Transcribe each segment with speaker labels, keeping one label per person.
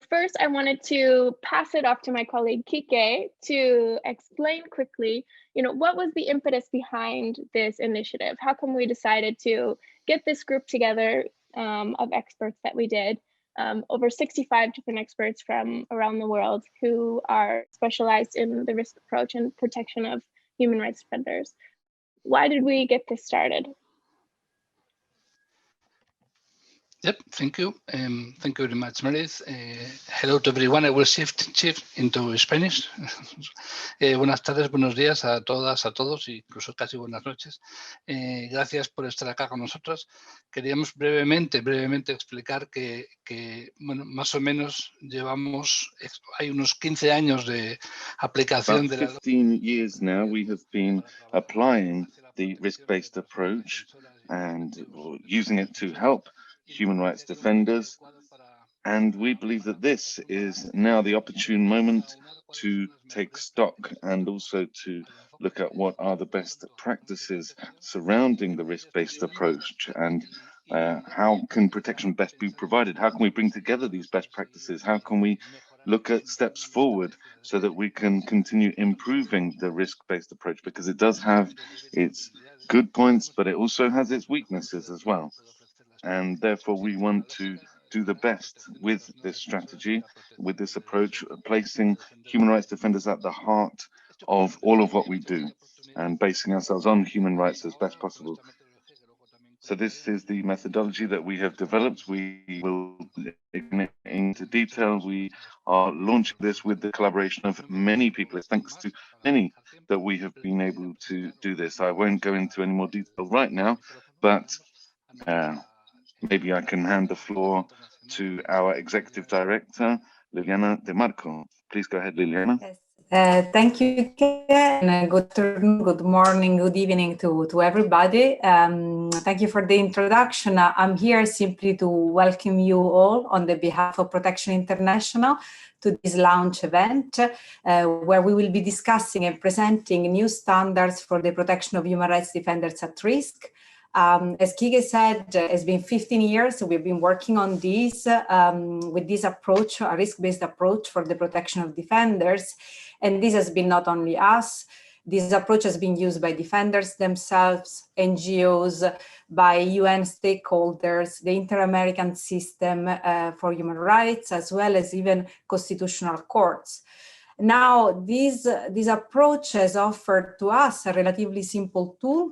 Speaker 1: First, I wanted to pass it off to my colleague Kike to explain quickly, what was the impetus behind this initiative? How come we decided to get this group together of experts that we did, over 65 different experts from around the world who are specialized in the risk approach and protection of human rights defenders. Why did we get this started?
Speaker 2: Yep, thank you. Thank you very much, Meredith. Hello to everyone. I will shift into Spanish. Buenas tardes, buenos días a todas, a todos, incluso casi buenas noches. Gracias por estar acá con nosotros. Queríamos brevemente explicar que bueno, más o menos hay unos 15 años de aplicación de la...
Speaker 3: 15 years now we have been applying the risk-based approach and using it to help human rights defenders, and we believe that this is now the opportune moment to take stock and also to look at what are the best practices surrounding the risk-based approach and how can protection best be provided? How can we bring together these best practices? How can we look at steps forward so that we can continue improving the risk-based approach, because it does have its good points, but it also has its weaknesses as well. And therefore, we want to do the best with this strategy, with this approach, placing human rights defenders at the heart of all of what we do and basing ourselves on human rights as best possible. So this is the methodology that we have developed. We will get into detail. We are launching this with the collaboration of many people. It's thanks to many that we have been able to do this. I won't go into any more detail right now, but maybe I can hand the floor to our Executive Director, Liliana De Marco. Please go ahead, Liliana.
Speaker 4: Yes. Thank you, and good afternoon, good morning, good evening to everybody. Thank you for the introduction. I'm here simply to welcome you all on the behalf of Protection International to this launch event, where we will be discussing and presenting new standards for the protection of human rights defenders at risk. As Kike said, it's been 15 years, so we've been working on this with this approach, a risk-based approach for the protection of defenders. And this has been not only us, this approach has been used by defenders themselves, NGOs, by UN stakeholders, the Inter-American System for Human Rights, as well as even constitutional courts. Now, this approach has offered to us a relatively simple tool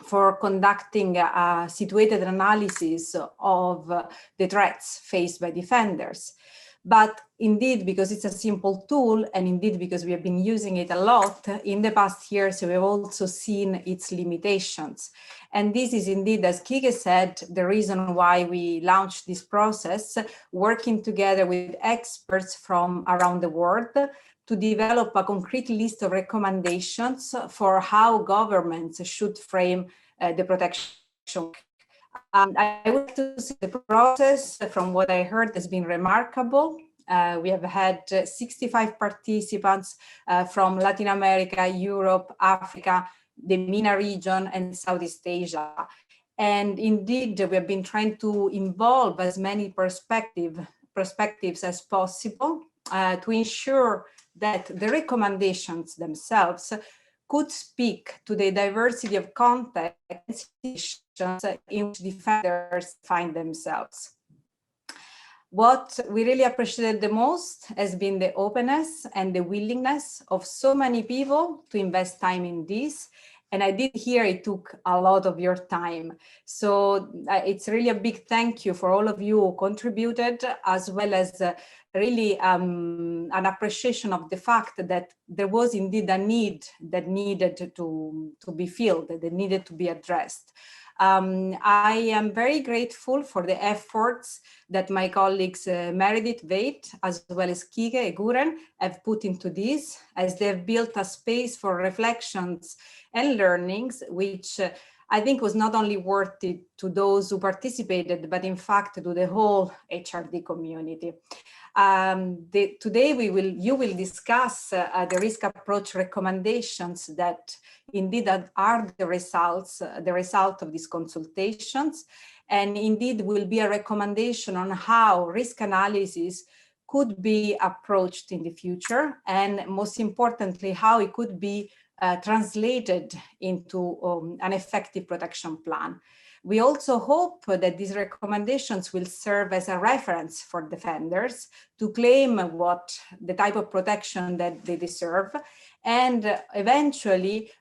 Speaker 4: for conducting a situated analysis of the threats faced by defenders. But indeed, because it's a simple tool, and indeed because we have been using it a lot, in the past years, we have also seen its limitations. And this is indeed, as Kike said, the reason why we launched this process, working together with experts from around the world to develop a concrete list of recommendations for how governments should frame the protection. I would like to say the process, from what I heard, has been remarkable. We have had 65 participants from Latin America, Europe, Africa, the MENA region, and Southeast Asia. And indeed, we have been trying to involve as many perspectives as possible to ensure that the recommendations themselves could speak to the diversity of contexts in which defenders find themselves. What we really appreciated the most has been the openness and the willingness of so many people to invest time in this. And I did hear it took a lot of your time. So it's really a big thank you for all of you who contributed, as well as really an appreciation of the fact that there was indeed a need that needed to be filled, that needed to be addressed. I am very grateful for the efforts that my colleagues Meredith Veit, as well as Kike Eguren, have put into this, as they've built a space for reflections and learnings, which I think was not only worth it to those who participated, but in fact to the whole HRD community. Today you will discuss the risk approach recommendations that indeed are the result of these consultations, and indeed will be a recommendation on how risk analysis could be approached in the future, and most importantly, how it could be translated into an effective protection plan. We also hope that these recommendations will serve as a reference for defenders to claim what the type of protection that they deserve, and eventually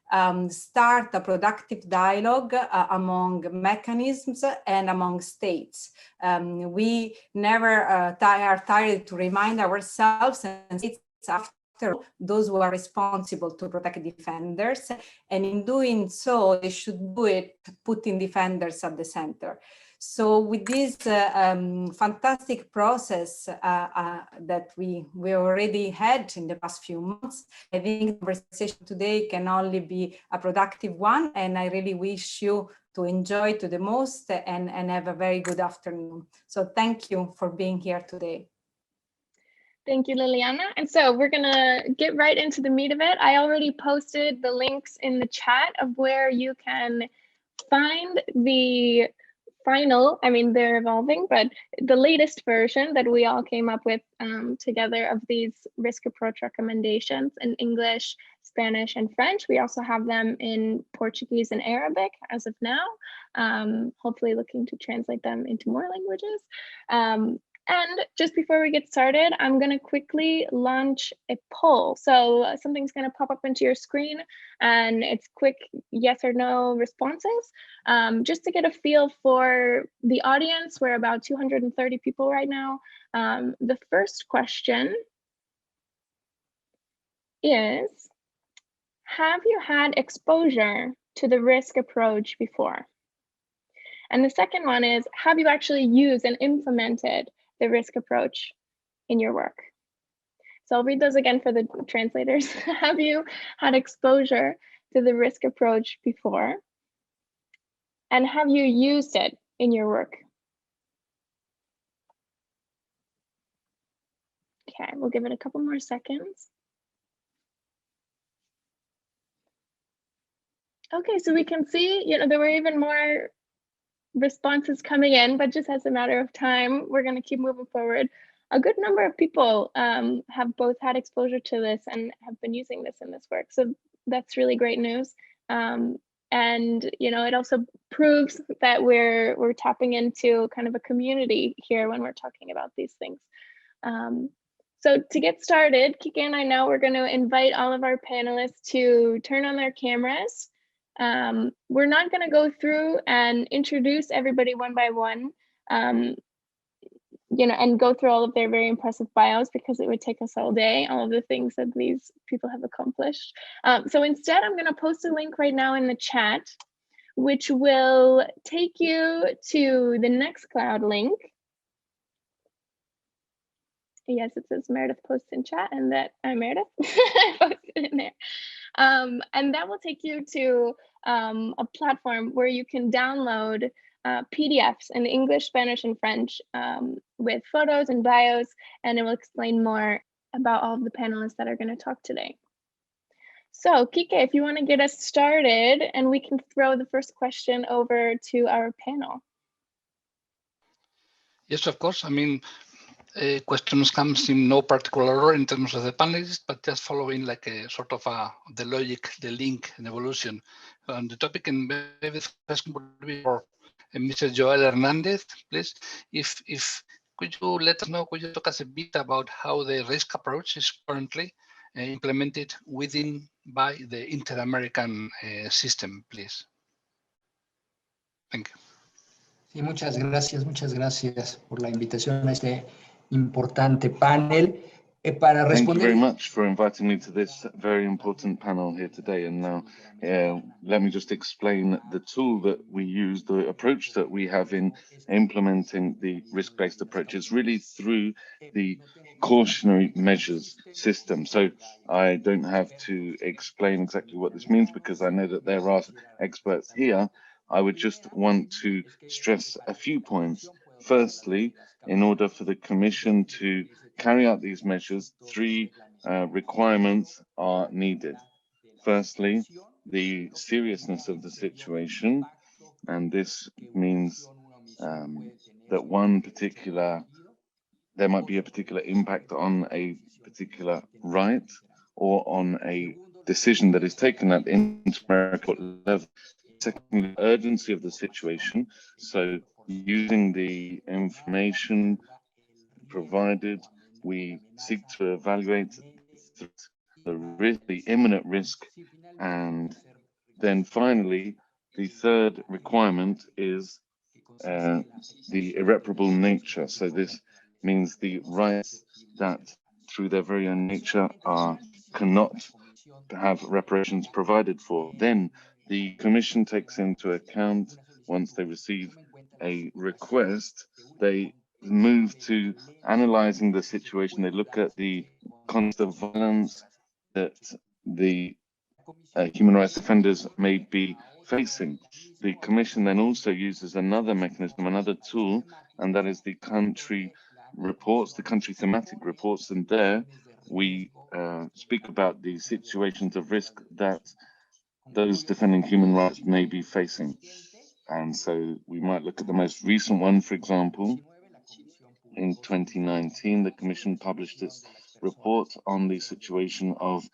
Speaker 4: start a productive dialogue among mechanisms and among states. We never are tired to remind ourselves, and states after those who are responsible to protect defenders, and in doing so, they should do it putting defenders at the center. So with this fantastic process that we already had in the past few months, I think the conversation today can only be a productive one, and I really wish you to enjoy to the most and have a very good afternoon. So thank you for being here today.
Speaker 1: Thank you, Liliana. And so we're gonna get right into the meat of it. I already posted the links in the chat of where you can find the final, I mean, they're evolving, but the latest version that we all came up with together of these risk approach recommendations in English, Spanish, and French. We also have them in Portuguese and Arabic as of now, hopefully looking to translate them into more languages. And just before we get started, I'm going to quickly launch a poll. So something's going to pop up into your screen, and it's quick yes or no responses. Just to get a feel for the audience, we're about 230 people right now. The first question is, have you had exposure to the risk approach before? And the second one is, have you actually used and implemented the risk approach in your work? So I'll read those again for the translators. Have you had exposure to the risk approach before? And have you used it in your work? Okay, we'll give it a couple more seconds. Okay, so we can see, there were even more responses coming in, but just as a matter of time, we're going to keep moving forward. A good number of people have both had exposure to this and have been using this in this work. So that's really great news. And it also proves that we're tapping into kind of a community here when we're talking about these things. So to get started, Kike and I know we're going to invite all of our panelists to turn on their cameras. We're not going to go through and introduce everybody one by one, and go through all of their very impressive bios, because it would take us all day, all of the things that these people have accomplished. So instead, I'm going to post a link right now in the chat, which will take you to the Nextcloud link. Yes, it says Meredith posts in chat, and that I'm Meredith. I posted in there. And that will take you to a platform where you can download PDFs in English, Spanish, and French with photos and bios, and it will explain more about all of the panelists that are going to talk today. So, Kike, if you want to get us started, and we can throw the first question over to our panel.
Speaker 2: Yes, of course. I mean, questions comes in no particular order in terms of the panelists, but just following like a sort of the logic, the link, and evolution. The topic, and maybe the first would be for Mr. Joel Hernández, please. If could you let us know, could you talk us a bit about how the risk approach is currently implemented by the Inter-American system, please? Thank you.
Speaker 5: Sí, muchas gracias por la invitación a este importante panel. Para responder...
Speaker 3: Thank you very much for inviting me to this very important panel here today. And now let me just explain the tool that we use, the approach that we have in implementing the risk-based approach. It's really through the cautionary measures system. So I don't have to explain exactly what this means, because I know that there are experts here. I would just want to stress a few points. Firstly, in order for the Commission to carry out these measures, three requirements are needed. Firstly, the seriousness of the situation, and this means that one particular there might be a particular impact on a particular right or on a decision that is taken at inter-American level. Secondly, urgency of the situation. So using the information provided, we seek to evaluate the risk, the imminent risk, and then finally, the third requirement is the irreparable nature. So this means the rights that through their very own nature cannot have reparations provided for. Then the Commission takes into account, once they receive a request, they move to analyzing the situation. They look at the context of violence that the human rights offenders may be facing. The Commission then also uses another mechanism, another tool, and that is the country reports, the country thematic reports. And there we speak about the situations of risk that those defending human rights may be facing. And so we might look at the most recent one, for example. In 2019, the Commission published its report on the situation of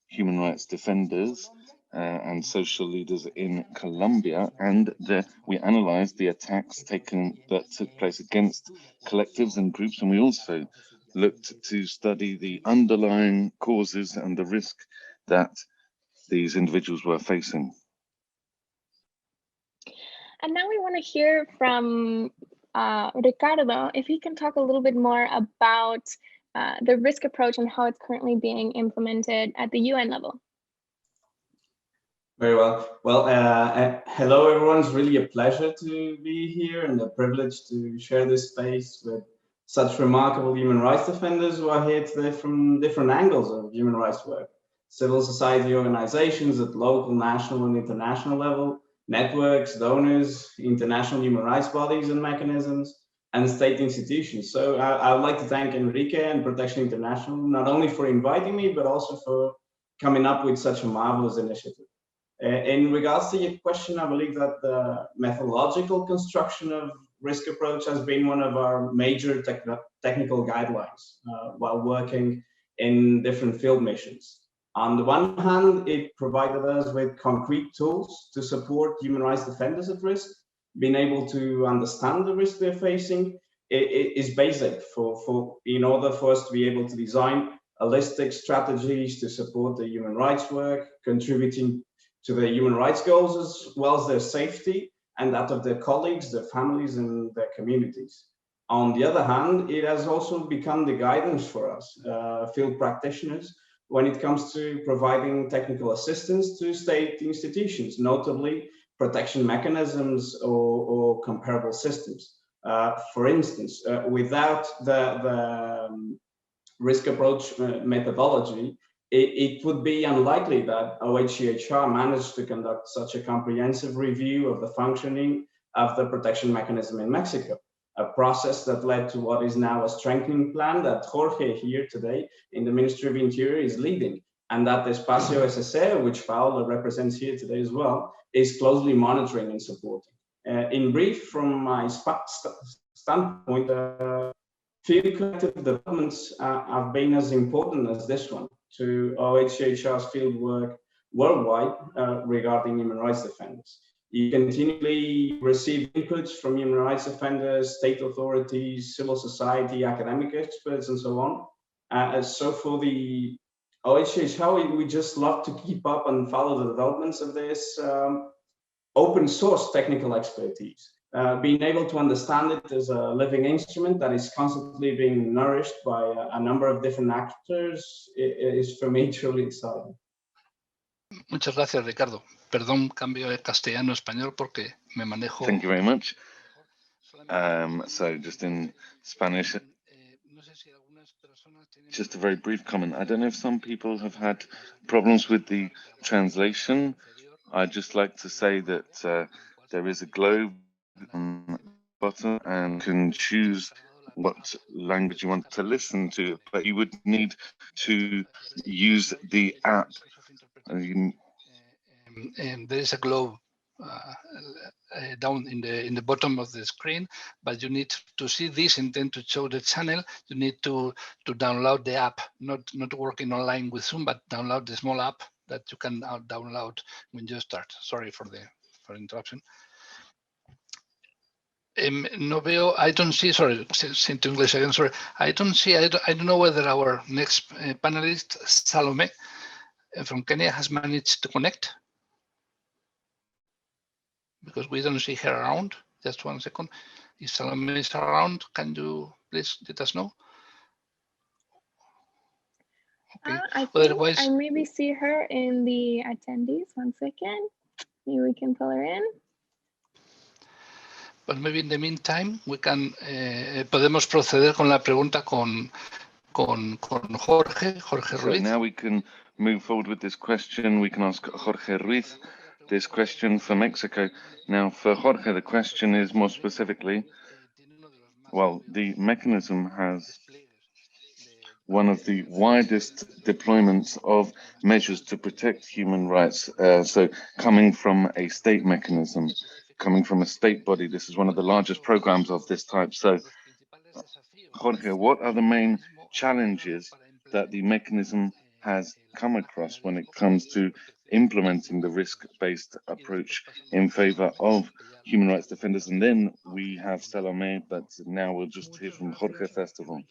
Speaker 3: human rights defenders and social leaders in Colombia, and we analyzed the attacks that took place against collectives and groups, and we also looked to study the underlying causes and the risk that these individuals were facing.
Speaker 1: And now we want to hear from Ricardo, if he can talk a little bit more about the risk approach and how it's currently being implemented at the UN level.
Speaker 6: Very well. Well, hello everyone. It's really a pleasure to be here and a privilege to share this space with such remarkable human rights defenders who are here today from different angles of human rights work. Civil society organizations at local, national and international level, networks, donors, international human rights bodies and mechanisms, and state institutions. So I would like to thank Enrique and Protection International, not only for inviting me, but also for coming up with such a marvelous initiative. In regards to your question, I believe that the methodological construction of risk approach has been one of our major technical guidelines while working in different field missions. On the one hand, it provided us with concrete tools to support human rights defenders at risk. Being able to understand the risk they're facing is basic in order for us to be able to design holistic strategies to support the human rights work, contributing to the human rights goals as well as their safety and that of their colleagues, their families and their communities. On the other hand, it has also become the guidance for us, field practitioners, when it comes to providing technical assistance to state institutions, notably protection mechanisms or comparable systems. For instance, without the risk approach methodology, it would be unlikely that IACHR managed to conduct such a comprehensive review of the functioning of the protection mechanism in Mexico, a process that led to what is now a strengthening plan that Jorge here today in the Ministry of Interior is leading, and that Espacio SSE, which Paola represents here today as well, is closely monitoring and supporting. In brief, from my standpoint, field collective developments have been as important as this one to IACHR's field work worldwide regarding human rights defenders. You continually receive inputs from human rights defenders, state authorities, civil society, academic experts, and so on. So for the IACHR, we just love to keep up and follow the developments of this open source technical expertise. Being able to understand it as a living instrument that is constantly being nourished by a number of different actors is for me truly exciting.
Speaker 2: Muchas gracias, Ricardo. Perdón, cambio de castellano a español porque me manejo.
Speaker 3: Thank you very much. So just in Spanish, just a very brief comment. I don't know if some people have had problems with the translation. I'd just like to say that there is a globe on the bottom and you can choose what language you want to listen to, but you would need to use the app.
Speaker 2: There is a globe down in the bottom of the screen, but you need to see this and then to show the channel, you need to download the app, not working online with Zoom, but download the small app that you can download when you start. Sorry for the interruption. No veo, I don't see, sorry, into English again, sorry. I don't see, I don't know whether our next panelist, Salome from Kenya, has managed to connect, because we don't see her around. Just 1 second. If Salome is around, can you please let us know? Okay.
Speaker 1: I think
Speaker 2: Otherwise,
Speaker 1: I maybe see her in the attendees. 1 second. Maybe we can pull her in.
Speaker 2: But maybe in the meantime, we can, podemos proceder con la pregunta con Jorge
Speaker 3: So
Speaker 2: Ruiz.
Speaker 3: now we can move forward with this question. We can ask Jorge Ruiz this question for Mexico. Now, for Jorge, the question is more specifically, well, the mechanism has one of the widest deployments of measures to protect human rights. So coming from a state mechanism, coming from a state body, this is one of the largest programs of this type. So, Jorge, what are the main challenges that the mechanism has come across when it comes to implementing the risk-based approach in favor of human rights defenders? And then we have Salome, but now we'll just hear from Jorge first of all.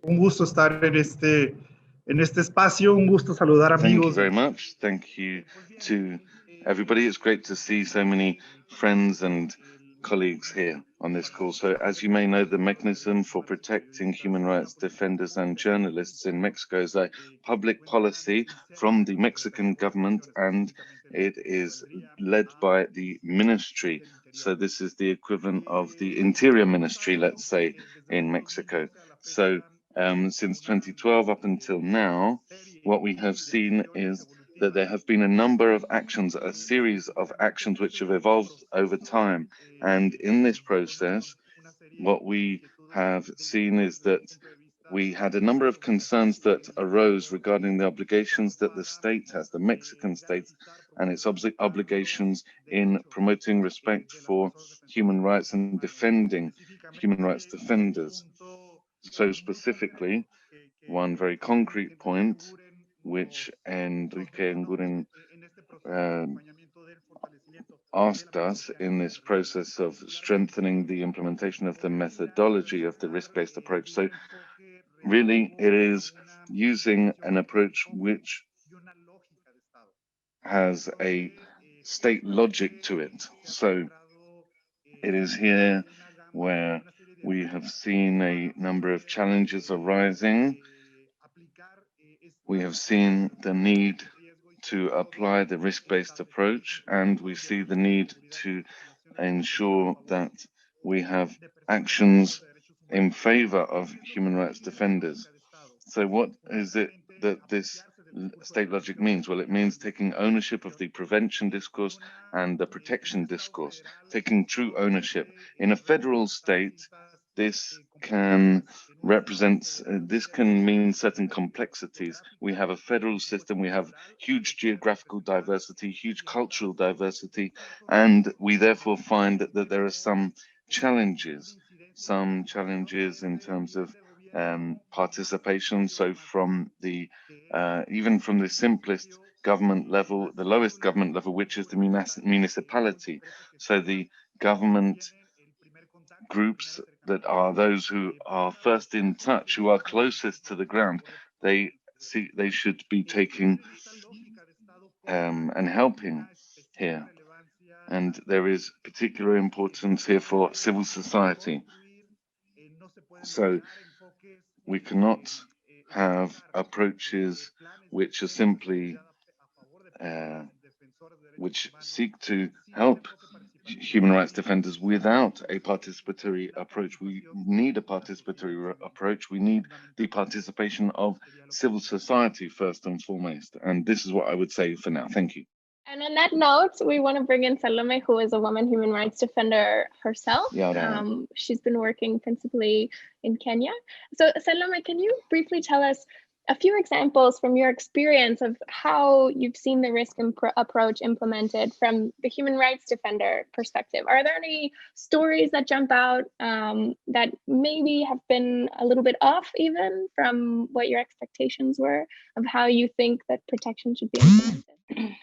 Speaker 7: Un gusto estar en este espacio, un gusto saludar amigos.
Speaker 3: Thank you very much. Thank you to everybody. It's great to see so many friends and colleagues here on this call. So as you may know, the mechanism for protecting human rights defenders and journalists in Mexico is a public policy from the Mexican government, and it is led by the ministry. So this is the equivalent of the Interior Ministry, let's say, in Mexico. So since 2012 up until now, what we have seen is that there have been a number of actions, a series of actions which have evolved over time. And in this process, what we have seen is that we had a number of concerns that arose regarding the obligations that the state has, the Mexican state, and its obligations in promoting respect for human rights and defending human rights defenders. So specifically, one very concrete point, which Enrique Nguren asked us in this process of strengthening the implementation of the methodology of the risk-based approach. So really, it is using an approach which has a state logic to it. So it is here where we have seen a number of challenges arising. We have seen the need to apply the risk-based approach, and we see the need to ensure that we have actions in favor of human rights defenders. So what is it that this state logic means? Well, it means taking ownership of the prevention discourse and the protection discourse, taking true ownership. In a federal state, this can this can mean certain complexities. We have a federal system, we have huge geographical diversity, huge cultural diversity, and we therefore find that there are some challenges in terms of participation. So from the even from the simplest government level, the lowest government level, which is the municipality. So the government groups that are those who are first in touch, who are closest to the ground, they should be taking and helping here. And there is particular importance here for civil society. So we cannot have approaches which are simply which seek to help human rights defenders without a participatory approach. We need a participatory approach. We need the participation of civil society first and foremost. And this is what I would say for now. Thank you.
Speaker 1: And on that note, we want to bring in Salome, who is a woman human rights defender herself. She's been working principally in Kenya. So Salome, can you briefly tell us a few examples from your experience of how you've seen the risk approach implemented from the human rights defender perspective. Are there any stories that jump out that maybe have been a little bit off even from what your expectations were of how you think that protection should be implemented?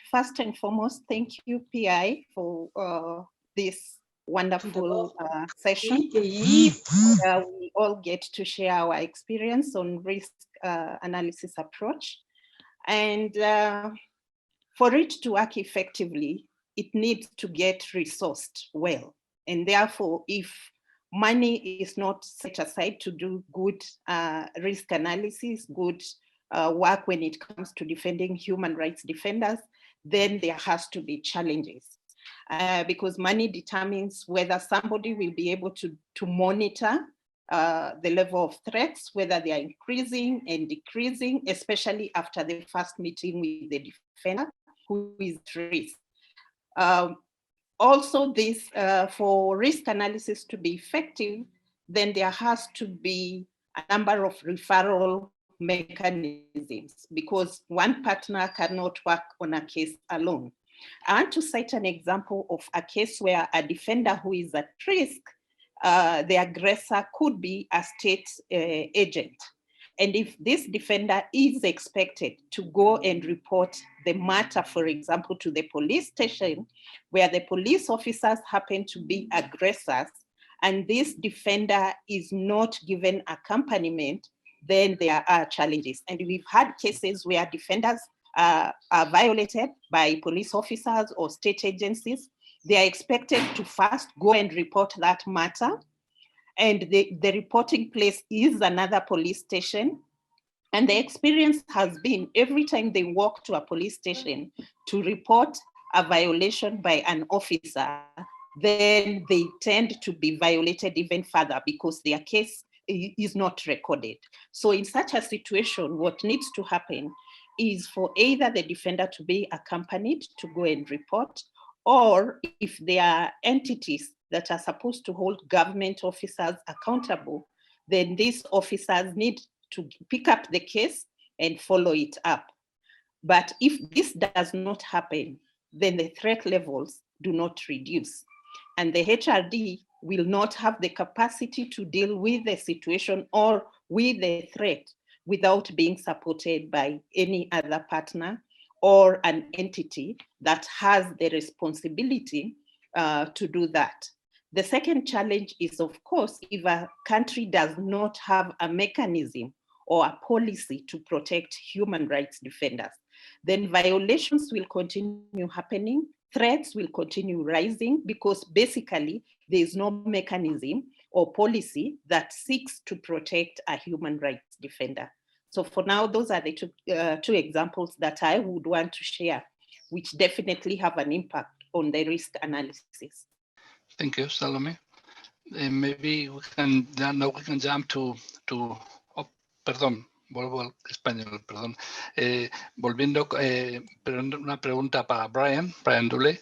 Speaker 8: First and foremost, thank you, PI, for this wonderful session where we all get to share our experience on risk analysis approach. And for it to work effectively, it needs to get resourced well. And therefore, if money is not set aside to do good risk analysis, good work when it comes to defending human rights defenders, then there has to be challenges. Because money determines whether somebody will be able to monitor the level of threats, whether they are increasing and decreasing, especially after the first meeting with the defender who is at risk. Also, this for risk analysis to be effective, then there has to be a number of referral mechanisms because one partner cannot work on a case alone. I want to cite an example of a case where a defender who is at risk, the aggressor could be a state agent. And if this defender is expected to go and report the matter, for example, to the police station, where the police officers happen to be aggressors, and this defender is not given accompaniment, then there are challenges. And we've had cases where defenders are violated by police officers or state agencies. They are expected to first go and report that matter. And the reporting place is another police station. And the experience has been every time they walk to a police station to report a violation by an officer, then they tend to be violated even further because their case is not recorded. So in such a situation, what needs to happen is for either the defender to be accompanied to go and report, or if there are entities that are supposed to hold government officers accountable, then these officers need to pick up the case and follow it up. But if this does not happen, then the threat levels do not reduce. And the HRD will not have the capacity to deal with the situation or with the threat without being supported by any other partner or an entity that has the responsibility to do that. The second challenge is, of course, if a country does not have a mechanism or a policy to protect human rights defenders, then violations will continue happening, threats will continue rising, because basically there is no mechanism or policy that seeks to protect a human rights defender. So for now, those are the two examples that I would want to share, which definitely have an impact on the risk analysis.
Speaker 2: Thank you, Salome. Maybe we can jump to perdón, vuelvo al español, perdón. Volviendo, pero una pregunta para Brian Dule,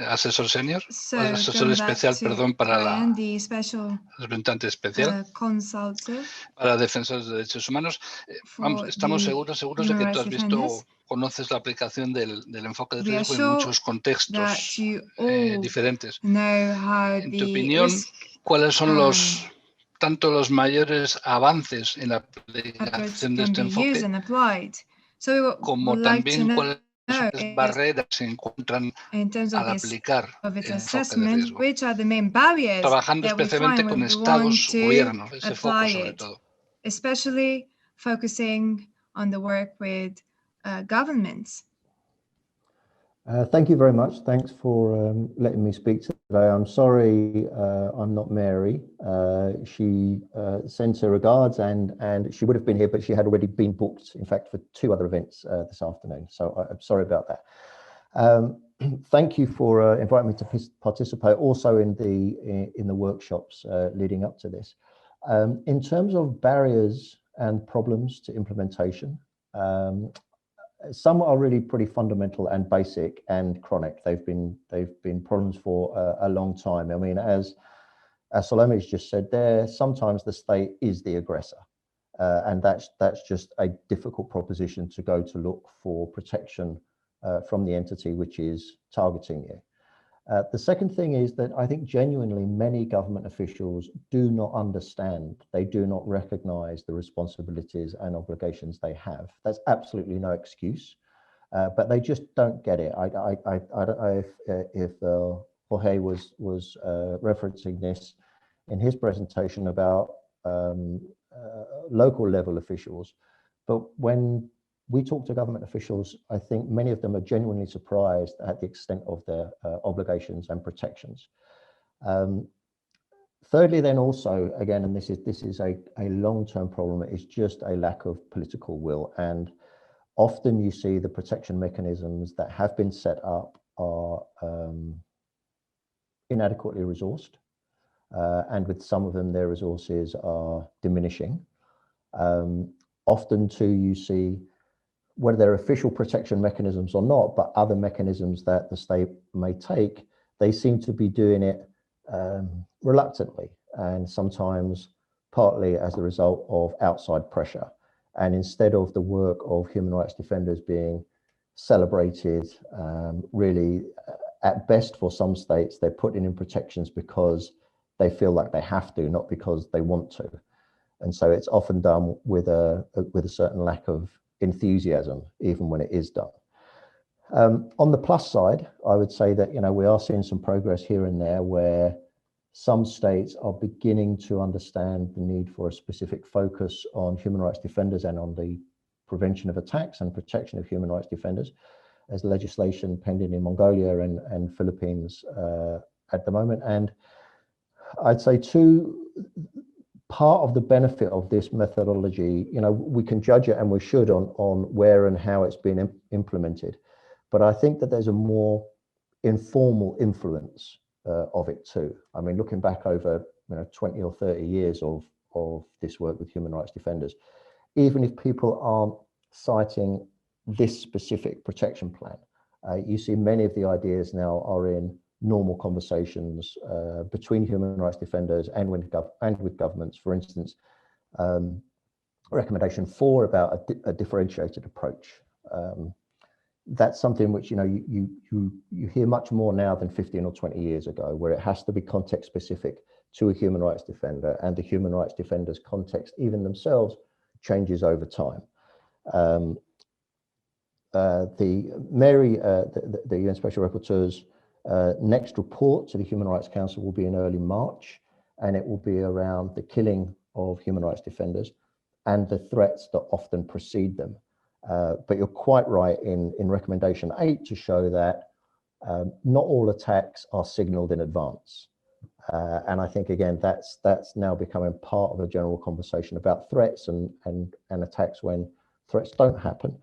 Speaker 2: asesor senior, asesor especial, perdón, para
Speaker 9: Brian, the special
Speaker 2: representante especial para defensores de derechos humanos. Vamos, estamos seguros de que tú has visto, conoces la aplicación del enfoque de riesgo en muchos contextos diferentes. En tu opinión, ¿cuáles son tanto los mayores avances en la aplicación de este enfoque, como también cuáles son las barreras que se encuentran al aplicar el enfoque de riesgo? Trabajando especialmente con estados, gobiernos, ese foco sobre todo.
Speaker 9: Especially focusing on the work with governments.
Speaker 10: Thank you very much. Thanks for letting me speak today. I'm sorry I'm not Mary. She sends her regards and she would have been here, but she had already been booked, in fact, for 2 other events this afternoon. So I'm sorry about that. Thank you for inviting me to participate also in the workshops leading up to this. In terms of barriers and problems to implementation, some are really pretty fundamental and basic and chronic. They've been problems for a long time. I mean, as Salome's just said there, sometimes the state is the aggressor. And that's just a difficult proposition to go to look for protection from the entity which is targeting you. The second thing is that I think genuinely many government officials do not understand, they do not recognize the responsibilities and obligations they have. That's absolutely no excuse, but they just don't get it. I don't know if Jorge was referencing this in his presentation about local level officials, but when we talk to government officials, I think many of them are genuinely surprised at the extent of their obligations and protections. Thirdly, then also, again, and this is a long-term problem, is just a lack of political will. And often you see the protection mechanisms that have been set up are inadequately resourced. And with some of them, their resources are diminishing. Often too, you see, whether they're official protection mechanisms or not, but other mechanisms that the state may take, they seem to be doing it reluctantly, and sometimes partly as a result of outside pressure. And instead of the work of human rights defenders being celebrated, really at best for some states, they're putting in protections because they feel like they have to, not because they want to. And so it's often done with a certain lack of enthusiasm, even when it is done. On the plus side, I would say that, you know, we are seeing some progress here and there where some states are beginning to understand the need for a specific focus on human rights defenders and on the prevention of attacks and protection of human rights defenders, as legislation pending in Mongolia and Philippines at the moment. And I'd say too, part of the benefit of this methodology, you know, we can judge it and we should on where and how it's been implemented. But I think that there's a more informal influence of it too. I mean, looking back over 20 or 30 years of this work with human rights defenders, even if people aren't citing this specific protection plan, you see many of the ideas now are in normal conversations between human rights defenders and with governments. For instance, recommendation 4 about a differentiated approach. That's something which, you know, you hear much more now than 15 or 20 years ago, where it has to be context specific to a human rights defender, and the human rights defenders' context, even themselves, changes over time. The UN Special Rapporteur's next report to the Human Rights Council will be in early March, and it will be around the killing of human rights defenders and the threats that often precede them. But you're quite right in recommendation 8 to show that not all attacks are signaled in advance. And I think, again, that's now becoming part of a general conversation about threats and attacks when threats don't happen.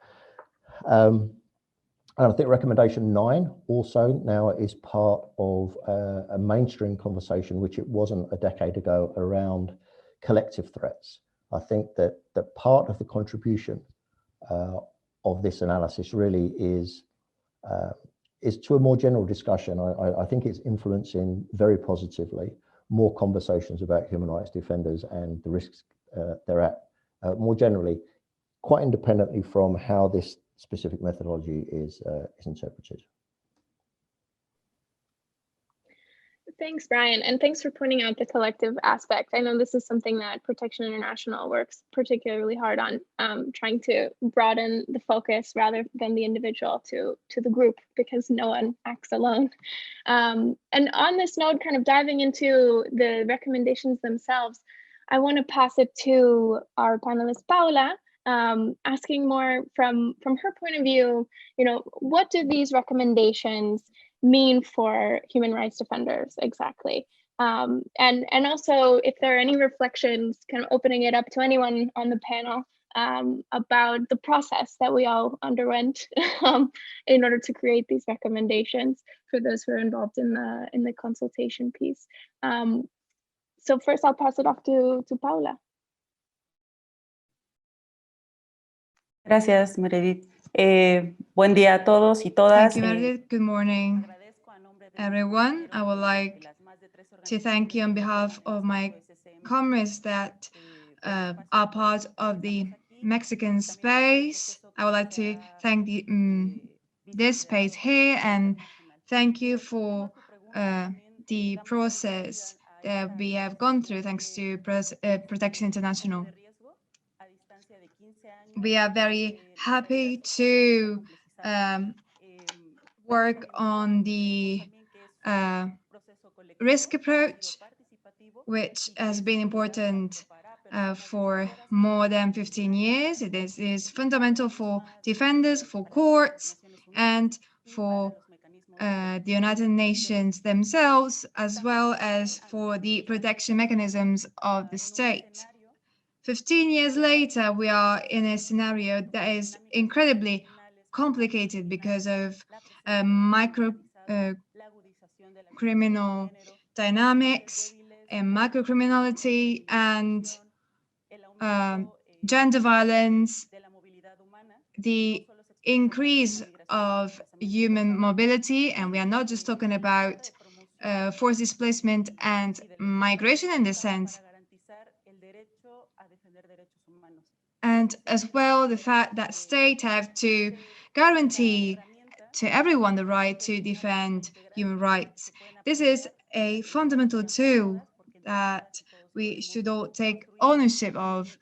Speaker 10: And I think recommendation 9 also now is part of a mainstream conversation, which it wasn't a decade ago, around collective threats. I think that part of the contribution of this analysis really is to a more general discussion. I think it's influencing very positively more conversations about human rights defenders and the risks they're at more generally, quite independently from how this specific methodology is interpreted.
Speaker 1: Thanks, Brian, and thanks for pointing out the collective aspect. I know this is something that Protection International works particularly hard on, trying to broaden the focus rather than the individual to the group, because no one acts alone. And on this note, kind of diving into the recommendations themselves, I want to pass it to our panelist, Paula, asking more from her point of view, you know, what do these recommendations mean for human rights defenders exactly? And also if there are any reflections, kind of opening it up to anyone on the panel about the process that we all underwent in order to create these recommendations for those who are involved in the consultation piece. So first I'll pass it off to Paula.
Speaker 11: Gracias, Meredith. Buen día a todos y todas.
Speaker 9: Thank you, Meredith. Good morning, everyone. I would like to thank you on behalf of my comrades that are part of the Mexican space. I would like to thank this space here, and thank you for the process that we have gone through thanks to Protection International. We are very happy to work on the risk approach, which has been important for more than 15 years. It is fundamental for defenders, for courts, and for the United Nations themselves, as well as for the protection mechanisms of the state. 15 years later, we are in a scenario that is incredibly complicated because of micro criminal dynamics and microcriminality and gender violence, the increase of human mobility, and we are not just talking about forced displacement and migration in this sense, and as well the fact that states have to guarantee to everyone the right to defend human rights. This is a fundamental tool that we should all take ownership of,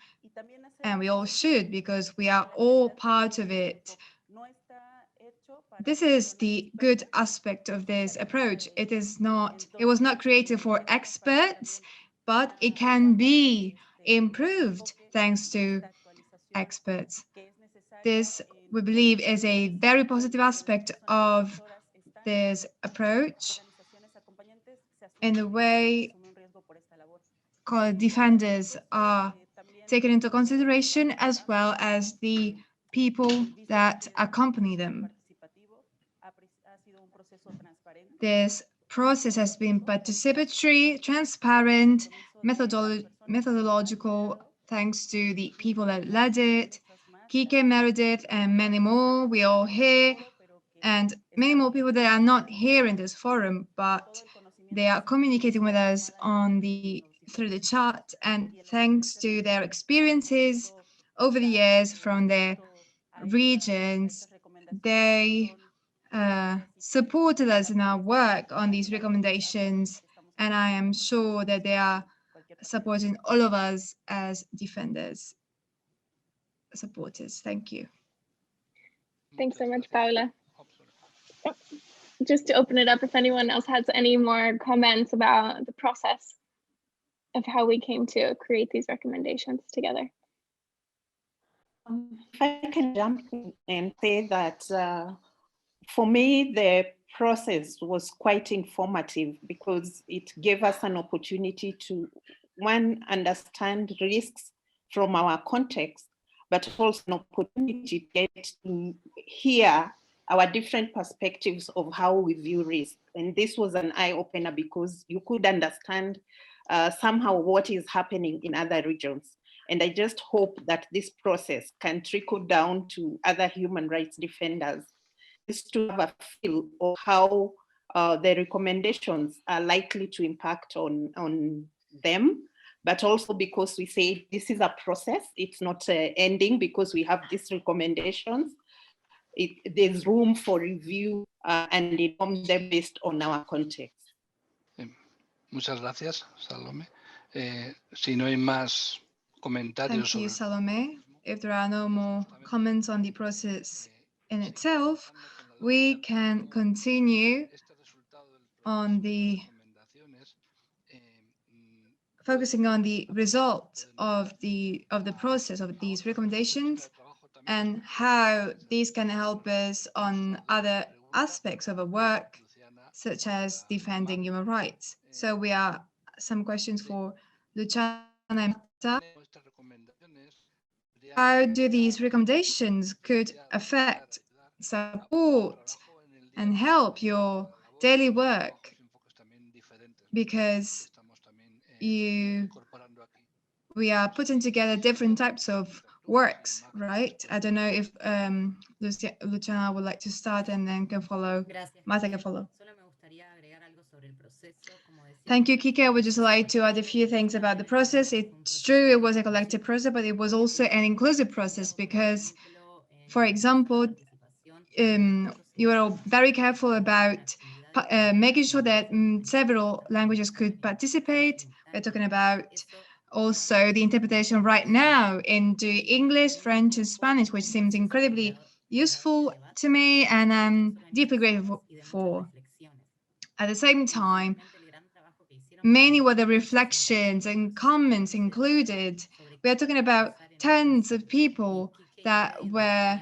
Speaker 9: and we all should, because we are all part of it. This is the good aspect of this approach. It was not created for experts, but it can be improved thanks to experts. This, we believe, is a very positive aspect of this approach in the way defenders are taken into consideration, as well as the people that accompany them. This process has been participatory, transparent, methodological, thanks to the people that led it, Kike, Meredith, and many more. We all here, and many more people that are not here in this forum, but they are communicating with us through the chat, and thanks to their experiences over the years from their regions, they supported us in our work on these recommendations, and I am sure that they are supporting all of us as defenders, supporters. Thank you.
Speaker 1: Thanks so much, Paula. Just to open it up, if anyone else has any more comments about the process of how we came to create these recommendations together.
Speaker 8: If I can jump in and say that for me, the process was quite informative because it gave us an opportunity to, one, understand risks from our context, but also an opportunity to get to hear our different perspectives of how we view risk. And this was an eye-opener because you could understand somehow what is happening in other regions. And I just hope that this process can trickle down to other human rights defenders, just to have a feel of how the recommendations are likely to impact on them, but also because we say this is a process, it's not ending because we have these recommendations. There's room for review and inform them based on our context.
Speaker 2: Muchas gracias, Salome. Si no hay más comentarios.
Speaker 9: Thank you, Salome. If there are no more comments on the process in itself, we can continue on focusing on the result of the process of these recommendations and how these can help us on other aspects of our work, such as defending human rights. So we are some questions for Luciana and Marta. How do these recommendations could affect, support, and help your daily work? Because we are putting together different types of works, right? I don't know if Luciana would like to start and then can follow, Marta can follow. Thank you, Kike. I would just like to add a few things about the process. It's true, it was a collective process, but it was also an inclusive process because, for example, you were all very careful about making sure that several languages could participate. We're talking about also the interpretation right now into English, French, and Spanish, which seems incredibly useful to me and I'm deeply grateful for. At the same time, many were the reflections and comments included. We are talking about tens of people that were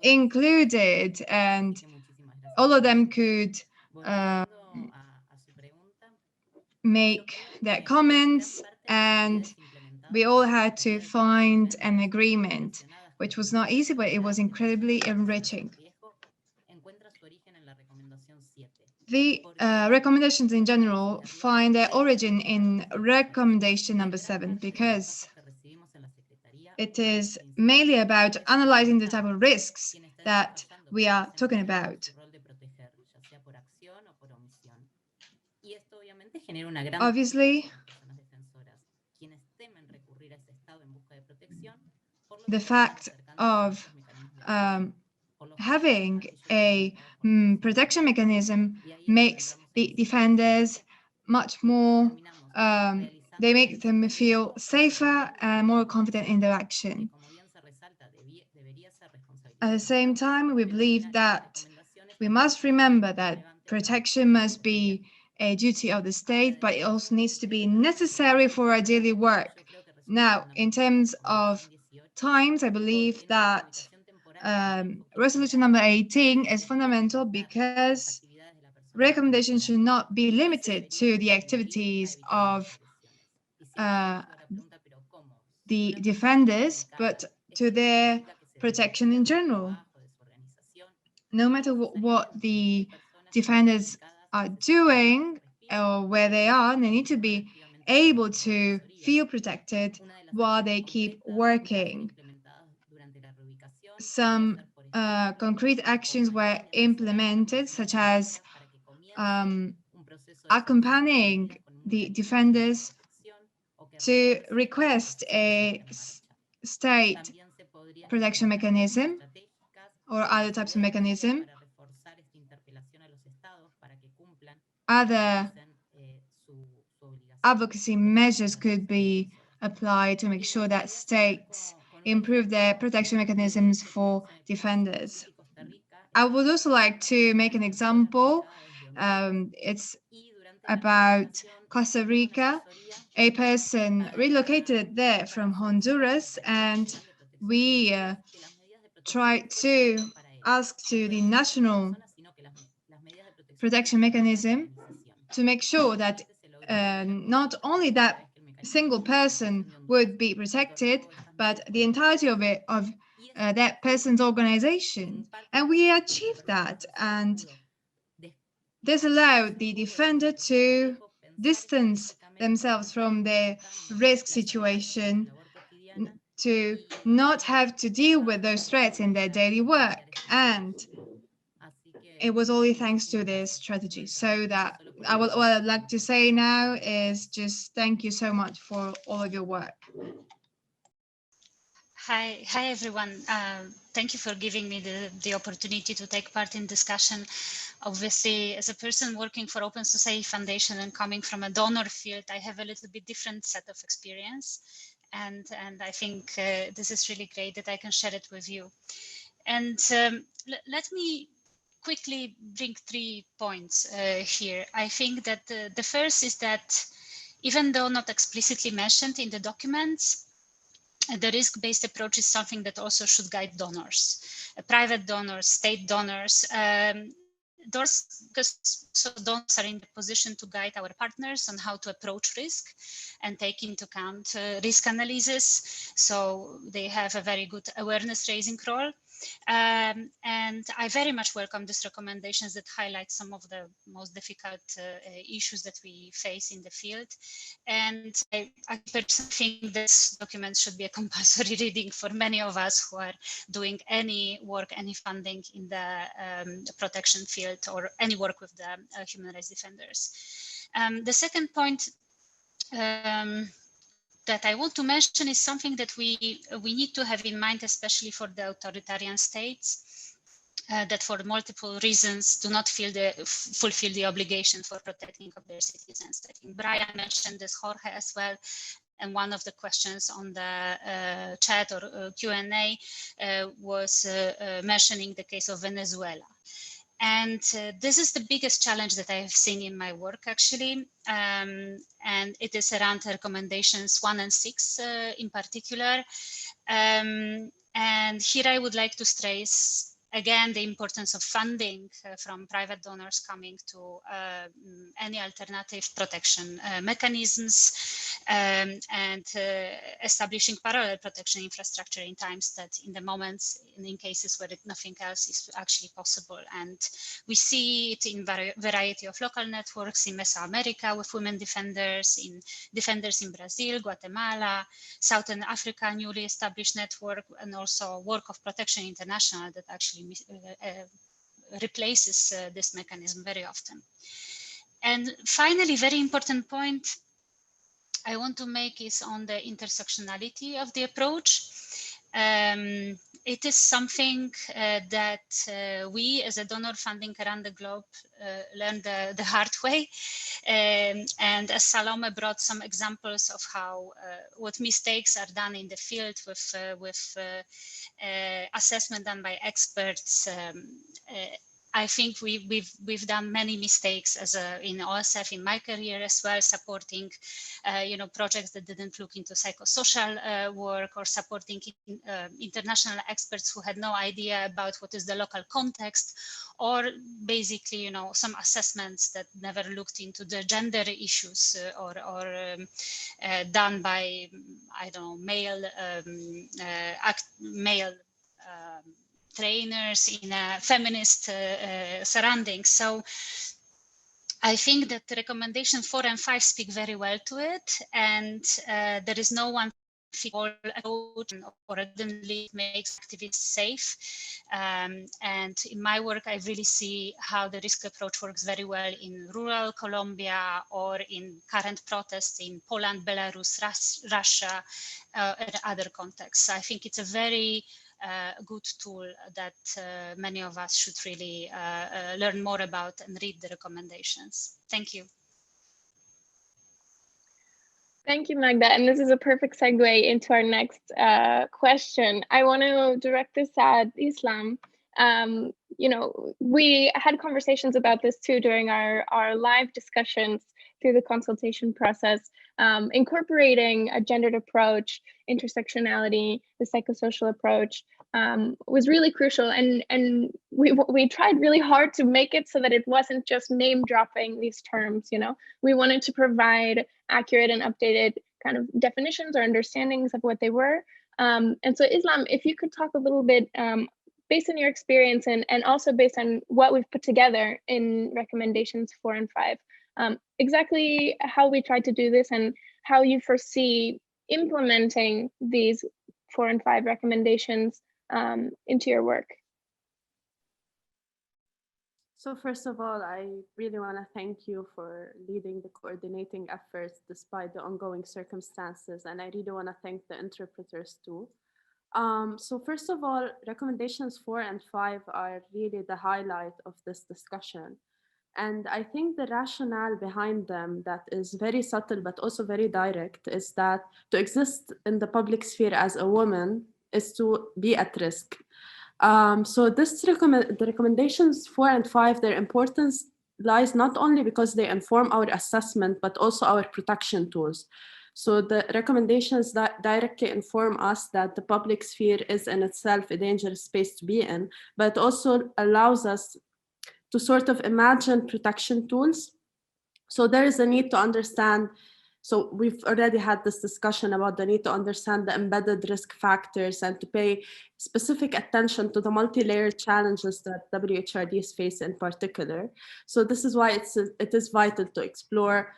Speaker 9: included, and all of them could make their comments, and we all had to find an agreement, which was not easy, but it was incredibly enriching. The recommendations in general find their origin in recommendation number 7 because it is mainly about analyzing the type of risks that we are talking about. Obviously, the fact of having a protection mechanism makes the defenders much more, they make them feel safer and more confident in their action. At the same time, we believe that we must remember that protection must be a duty of the state, but it also needs to be necessary for our daily work. Now, in terms of times, I believe that resolution number 18 is fundamental because recommendations should not be limited to the activities of the defenders, but to their protection in general. No matter what the defenders are doing or where they are, they need to be able to feel protected while they keep working. Some concrete actions were implemented, such as accompanying the defenders to request a state protection mechanism or other types of mechanism. Other advocacy measures could be applied to make sure that states improve their protection mechanisms for defenders. I would also like to make an example. It's about Costa Rica. A person relocated there from Honduras, and we tried to ask to the national protection mechanism to make sure that not only that single person would be protected, but the entirety of it, of that person's organization. And we achieved that. And this allowed the defender to distance themselves from their risk situation, to not have to deal with those threats in their daily work. And it was only thanks to this strategy. So that what I'd like to say now is just thank you so much for all of your work.
Speaker 12: Hi everyone. Thank you for giving me the opportunity to take part in discussion. Obviously, as a person working for Open Society Foundation and coming from a donor field, I have a little bit different set of experience. And I think this is really great that I can share it with you. And let me quickly bring 3 points here. I think that the first is that even though not explicitly mentioned in the documents, the risk-based approach is something that also should guide donors, private donors, state donors. So donors are in the position to guide our partners on how to approach risk and take into account risk analysis. So they have a very good awareness raising role. And I very much welcome these recommendations that highlight some of the most difficult issues that we face in the field. And I personally think this document should be a compulsory reading for many of us who are doing any work, any funding in the protection field or any work with the human rights defenders. The second point that I want to mention is something that we need to have in mind, especially for the authoritarian states that for multiple reasons do not fulfill the obligation for protecting of their citizens. I think Brian mentioned this, Jorge as well, and one of the questions on the chat or Q&A was mentioning the case of Venezuela. And this is the biggest challenge that I have seen in my work, actually. And it is around recommendations 1 and 6 in particular. And here I would like to stress again the importance of funding from private donors coming to any alternative protection mechanisms and establishing parallel protection infrastructure in times that in the moments and in cases where nothing else is actually possible. And we see it in variety of local networks in Mesoamerica with women defenders in Brazil, Guatemala, Southern Africa, newly established network, and also work of Protection International that actually replaces this mechanism very often. And finally, very important point I want to make is on the intersectionality of the approach. It is something that we as a donor funding around the globe learned the hard way. And as Salome brought some examples of how what mistakes are done in the field with assessment done by experts, I think we've done many mistakes as in OSF in my career as well, supporting projects that didn't look into psychosocial work, or supporting international experts who had no idea about what is the local context, or basically some assessments that never looked into the gender issues or done by I don't know male trainers in a feminist surrounding. So I think that the recommendations 4 and 5 speak very well to it, and there is no one fit-all approach, or it makes activists safe. And in my work, I really see how the risk approach works very well in rural Colombia or in current protests in Poland, Belarus, Russia, and other contexts. So I think it's a very good tool that many of us should really learn more about and read the recommendations. Thank you.
Speaker 1: Thank you, Magda. And this is a perfect segue into our next question. I want to direct this at Islam. We had conversations about this too during our live discussions through the consultation process, incorporating a gendered approach, intersectionality, the psychosocial approach was really crucial. And we tried really hard to make it so that it wasn't just name dropping these terms, We wanted to provide accurate and updated kind of definitions or understandings of what they were. And so Islam, if you could talk a little bit based on your experience and also based on what we've put together in recommendations 4 and 5, exactly how we tried to do this and how you foresee implementing these 4 and 5 recommendations into your work.
Speaker 13: So first of all, I really want to thank you for leading the coordinating efforts despite the ongoing circumstances. And I really want to thank the interpreters too. So first of all, recommendations 4 and 5 are really the highlight of this discussion. And I think the rationale behind them that is very subtle, but also very direct, is that to exist in the public sphere as a woman is to be at risk. So the recommendations 4 and 5, their importance lies not only because they inform our assessment, but also our protection tools. So the recommendations that directly inform us that the public sphere is in itself a dangerous space to be in, but also allows us to sort of imagine protection tools. So there is a need to understand. So we've already had this discussion about the need to understand the embedded risk factors and to pay specific attention to the multi-layered challenges that WHRDs face in particular. So this is why it is vital to explore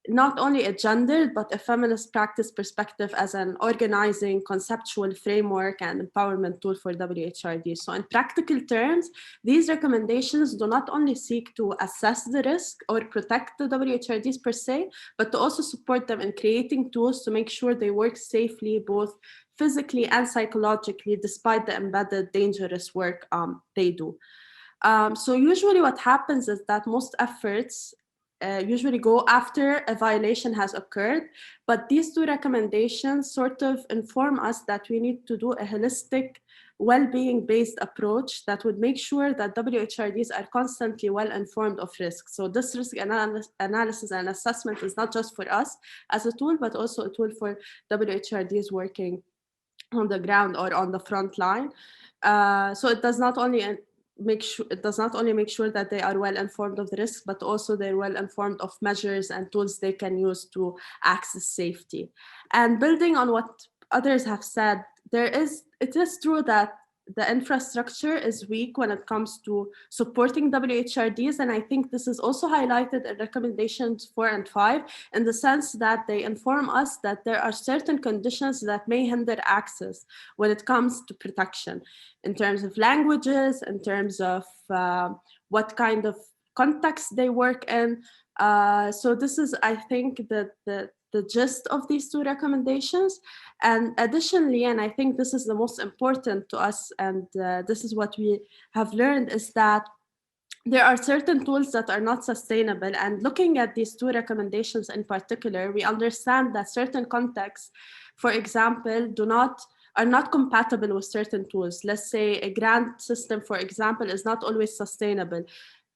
Speaker 13: not only a gendered, but a feminist practice perspective as an organizing conceptual framework and empowerment tool for WHRD. So in practical terms, these recommendations do not only seek to assess the risk or protect the WHRDs per se, but to also support them in creating tools to make sure they work safely, both physically and psychologically, despite the embedded dangerous work they do. So usually what happens is that most efforts usually go after a violation has occurred, but these two recommendations sort of inform us that we need to do a holistic, well-being based approach that would make sure that WHRDs are constantly well-informed of risk. So this risk analysis and assessment is not just for us as a tool, but also a tool for WHRDs working on the ground or on the front line. So it does not only make sure that they are well informed of the risk, but also they're well informed of measures and tools they can use to access safety. And building on what others have said, it is true that the infrastructure is weak when it comes to supporting WHRDs. And I think this is also highlighted in recommendations 4 and 5, in the sense that they inform us that there are certain conditions that may hinder access when it comes to protection, in terms of languages, in terms of what kind of context they work in. So this is, I think, the gist of these two recommendations. And additionally, and I think this is the most important to us, and this is what we have learned, is that there are certain tools that are not sustainable. And looking at these two recommendations in particular, we understand that certain contexts, for example, are not compatible with certain tools. Let's say a grant system, for example, is not always sustainable,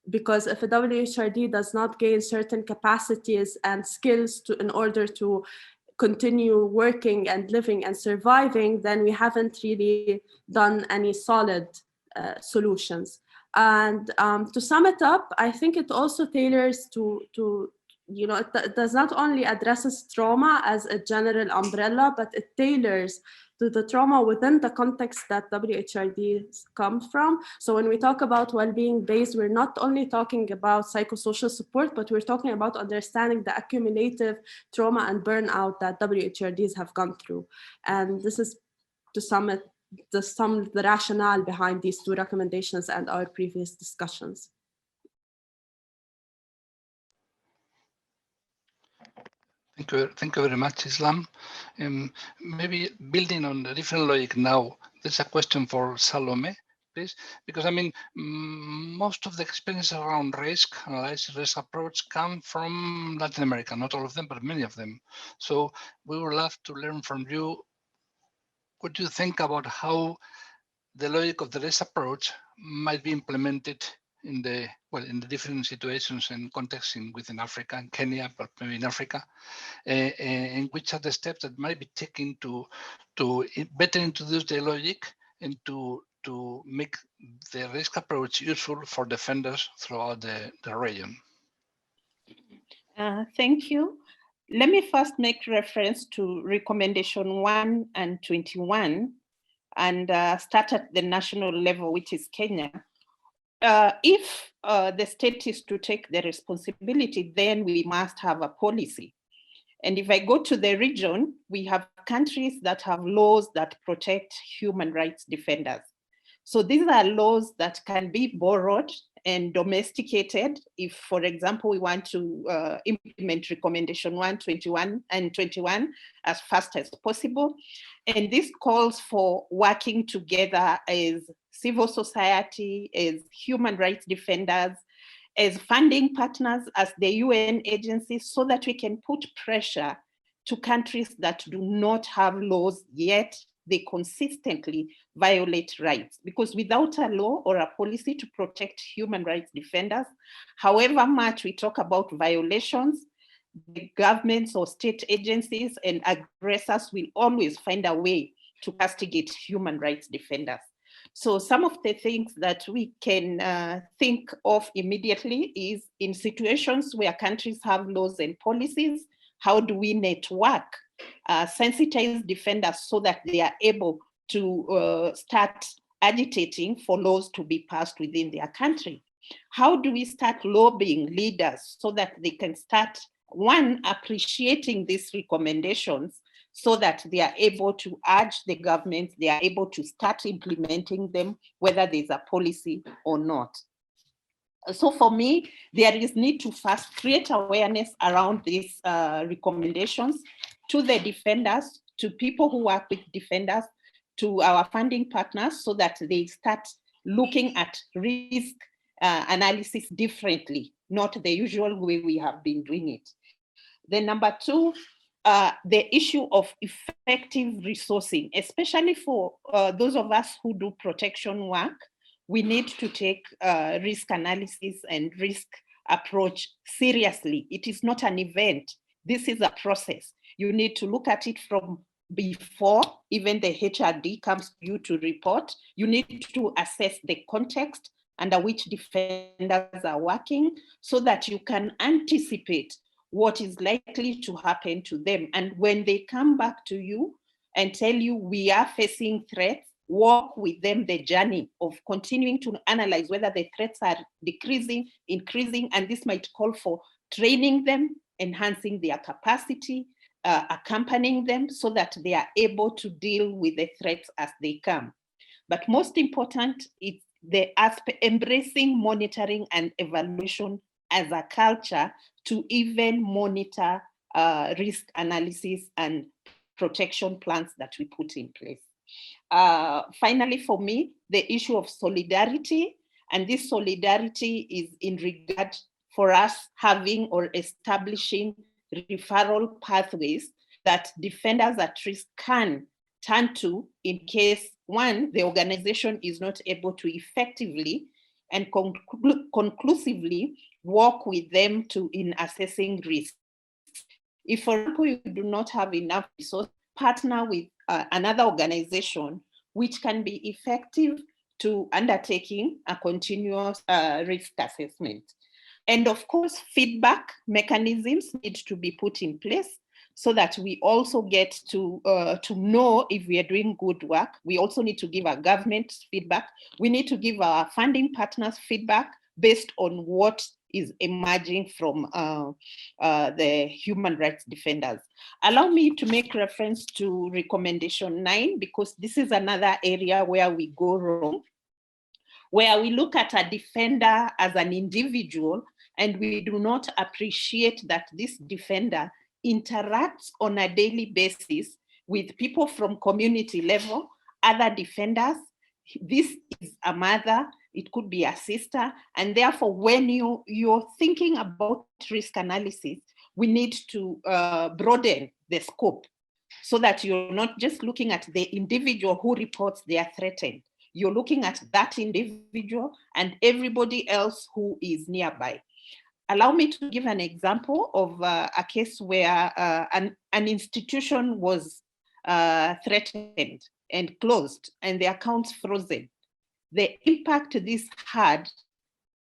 Speaker 13: because if a WHRD does not gain certain capacities and skills in order to continue working and living and surviving, then we haven't really done any solid solutions. And to sum it up, I think it also tailors to it does not only addresses trauma as a general umbrella, but it tailors to the trauma within the context that WHRD comes from. So when we talk about well-being based, we're not only talking about psychosocial support, but we're talking about understanding the accumulative trauma and burnout that WHRDs have gone through. And this is, to sum it, the rationale behind these two recommendations and our previous discussions.
Speaker 2: Thank you very much, Islam. Maybe building on the different logic now, there's a question for Salome, please, because I mean, most of the experience around risk, analysis, risk approach come from Latin America, not all of them, but many of them. So we would love to learn from you. What do you think about how the logic of the risk approach might be implemented in the different situations and contexts within Africa and Kenya, but maybe in Africa, and which are the steps that might be taken to better introduce the logic and to make the risk approach useful for defenders throughout the region?
Speaker 8: Thank you. Let me first make reference to recommendation 1 and 21 and start at the national level, which is Kenya. If the state is to take the responsibility, then we must have a policy. And if I go to the region, we have countries that have laws that protect human rights defenders. So these are laws that can be borrowed and domesticated if, for example, we want to implement recommendation 1, 21, and 21 as fast as possible. And this calls for working together as civil society, as human rights defenders, as funding partners, as the UN agencies, so that we can put pressure to countries that do not have laws yet they consistently violate rights. Because without a law or a policy to protect human rights defenders, however much we talk about violations, the governments or state agencies and aggressors will always find a way to castigate human rights defenders. So some of the things that we can think of immediately is in situations where countries have laws and policies, how do we network sensitized defenders so that they are able to start agitating for laws to be passed within their country? How do we start lobbying leaders so that they can start One, appreciating these recommendations so that they are able to urge the government, they are able to start implementing them, whether there's a policy or not. So for me, there is need to first create awareness around these recommendations to the defenders, to people who work with defenders, to our funding partners, so that they start looking at risk analysis differently, not the usual way we have been doing it. Then number two, the issue of effective resourcing, especially for those of us who do protection work. We need to take risk analysis and risk approach seriously. It is not an event. This is a process. You need to look at it from before even the HRD comes to you to report. You need to assess the context under which defenders are working so that you can anticipate what is likely to happen to them. And when they come back to you and tell you we are facing threats, walk with them the journey of continuing to analyze whether the threats are decreasing, increasing, and this might call for training them, enhancing their capacity, accompanying them so that they are able to deal with the threats as they come. But most important, it's the aspect, embracing monitoring and evaluation as a culture to even monitor risk analysis and protection plans that we put in place. Finally, for me, the issue of solidarity, and this solidarity is in regard for us having or establishing referral pathways that defenders at risk can turn to in case, one, the organization is not able to effectively and conclusively work with them in assessing risk. If, for example, you do not have enough resources, partner with another organization which can be effective to undertaking a continuous risk assessment. And of course, feedback mechanisms need to be put in place so that we also get to know if we are doing good work. We also need to give our government feedback. We need to give our funding partners feedback based on what is emerging from the human rights defenders. Allow me to make reference to recommendation 9, because this is another area where we go wrong, where we look at a defender as an individual and we do not appreciate that this defender interacts on a daily basis with people from community level, other defenders. This is a mother, it could be a sister, and therefore when you're thinking about risk analysis, we need to broaden the scope so that you're not just looking at the individual who reports they are threatened. You're looking at that individual and everybody else who is nearby. Allow me to give an example of a case where an institution was threatened and closed and the accounts frozen. The impact this had,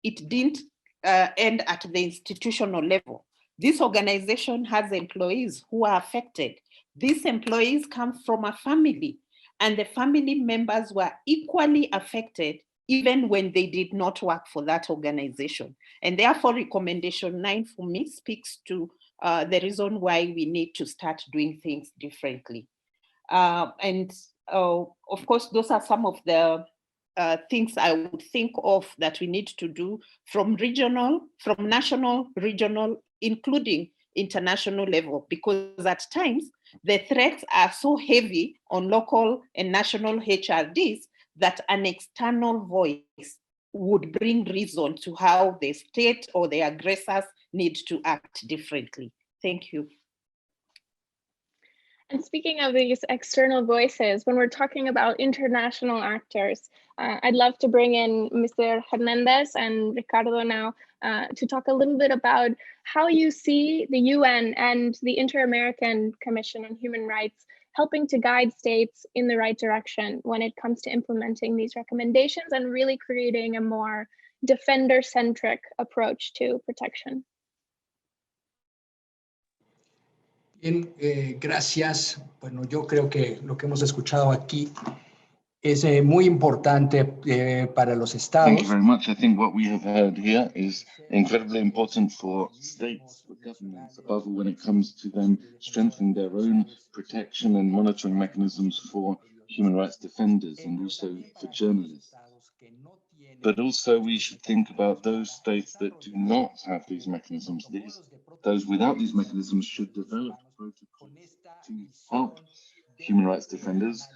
Speaker 8: it didn't end at the institutional level. This organization has employees who are affected. These employees come from a family, and the family members were equally affected even when they did not work for that organization. And therefore, recommendation 9 for me speaks to the reason why we need to start doing things differently. Of course, those are some of the things I would think of that we need to do from national, regional, including international level, because at times the threats are so heavy on local and national HRDs that an external voice would bring reason to how the state or the aggressors need to act differently. Thank you.
Speaker 1: And speaking of these external voices, when we're talking about international actors, I'd love to bring in Mr. Hernández and Ricardo now to talk a little bit about how you see the UN and the Inter-American Commission on Human Rights helping to guide states in the right direction when it comes to implementing these recommendations and really creating a more defender-centric approach to protection.
Speaker 5: Bien, gracias. Bueno, yo creo que lo que hemos escuchado aquí Es muy importante para los estados.
Speaker 3: Thank you very much. I think what we have heard here is incredibly important for states, for governments, above all when it comes to them strengthening their own protection and monitoring mechanisms for human rights defenders and also for journalists. But also we should think about those states that do not have these mechanisms. Those without these mechanisms should develop protocols to help human rights defenders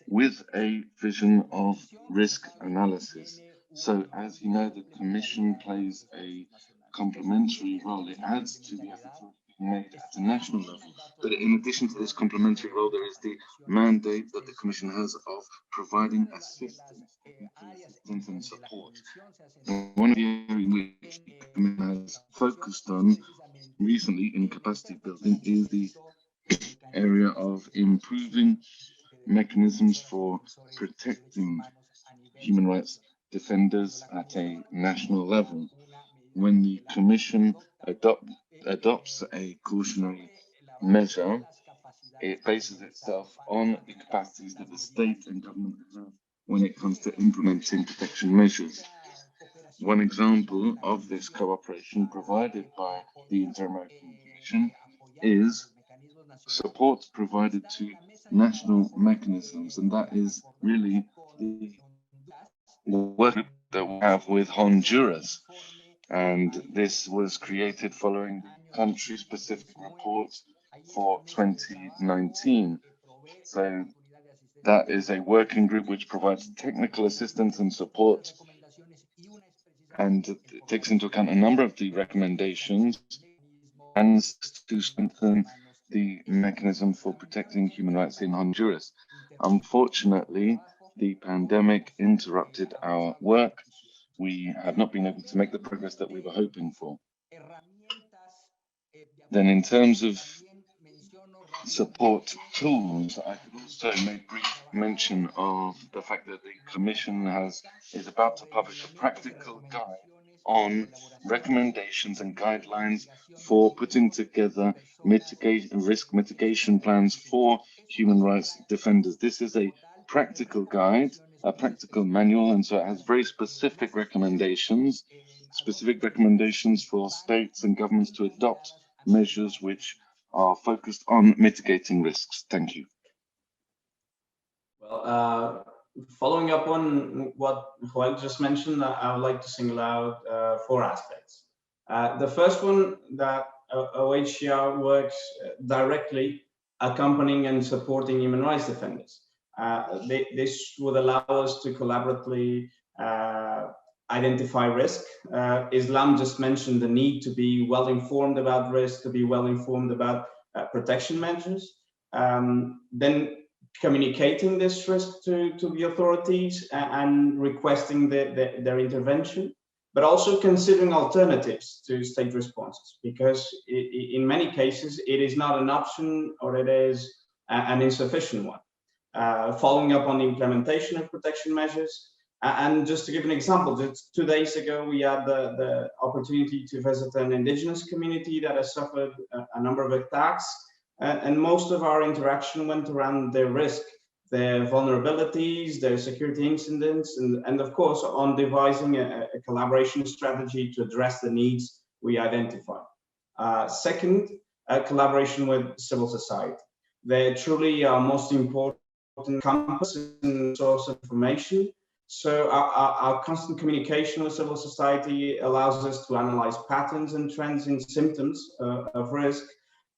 Speaker 3: with a vision of risk analysis. So as you know, the Commission plays a complementary role. It adds to the efforts made at a national level. But in addition to this complementary role, there is the mandate that the Commission has of providing assistance and support. And one of the areas in which the Commission has focused on recently in capacity building is the area of improving mechanisms for protecting human rights defenders at a national level. When the Commission adopts a cautionary measure, it bases itself on the capacities that the state and government have when it comes to implementing protection measures. One example of this cooperation provided by the Inter-American Commission is support provided to national mechanisms, and that is really the work that we have with Honduras. And this was created following the country-specific report for 2019. So that is a working group which provides technical assistance and support, and it takes into account a number of the recommendations and to strengthen the mechanism for protecting human rights in Honduras. Unfortunately, the pandemic interrupted our work. We have not been able to make the progress that we were hoping for. Then in terms of support tools, I could also make brief mention of the fact that the Commission is about to publish a practical guide on recommendations and guidelines for putting together risk mitigation plans for human rights defenders. This is a practical guide, a practical manual, and so it has very specific recommendations for states and governments to adopt measures which are focused on mitigating risks. Thank you.
Speaker 6: Well, following up on what Joel just mentioned, I would like to single out 4 aspects. The first one, that OHCR works directly accompanying and supporting human rights defenders. This would allow us to collaboratively identify risk. Islam just mentioned the need to be well informed about risk, to be well informed about protection measures. Then communicating this risk to the authorities and requesting their intervention, but also considering alternatives to state responses, because in many cases it is not an option, or it is an insufficient one. Following up on the implementation of protection measures. And just to give an example, just 2 days ago, we had the opportunity to visit an indigenous community that has suffered a number of attacks. And most of our interaction went around their risk, their vulnerabilities, their security incidents, and of course, on devising a collaboration strategy to address the needs we identified. Second, collaboration with civil society. They're truly our most important compass and source of information. So our constant communication with civil society allows us to analyze patterns and trends in symptoms of risk,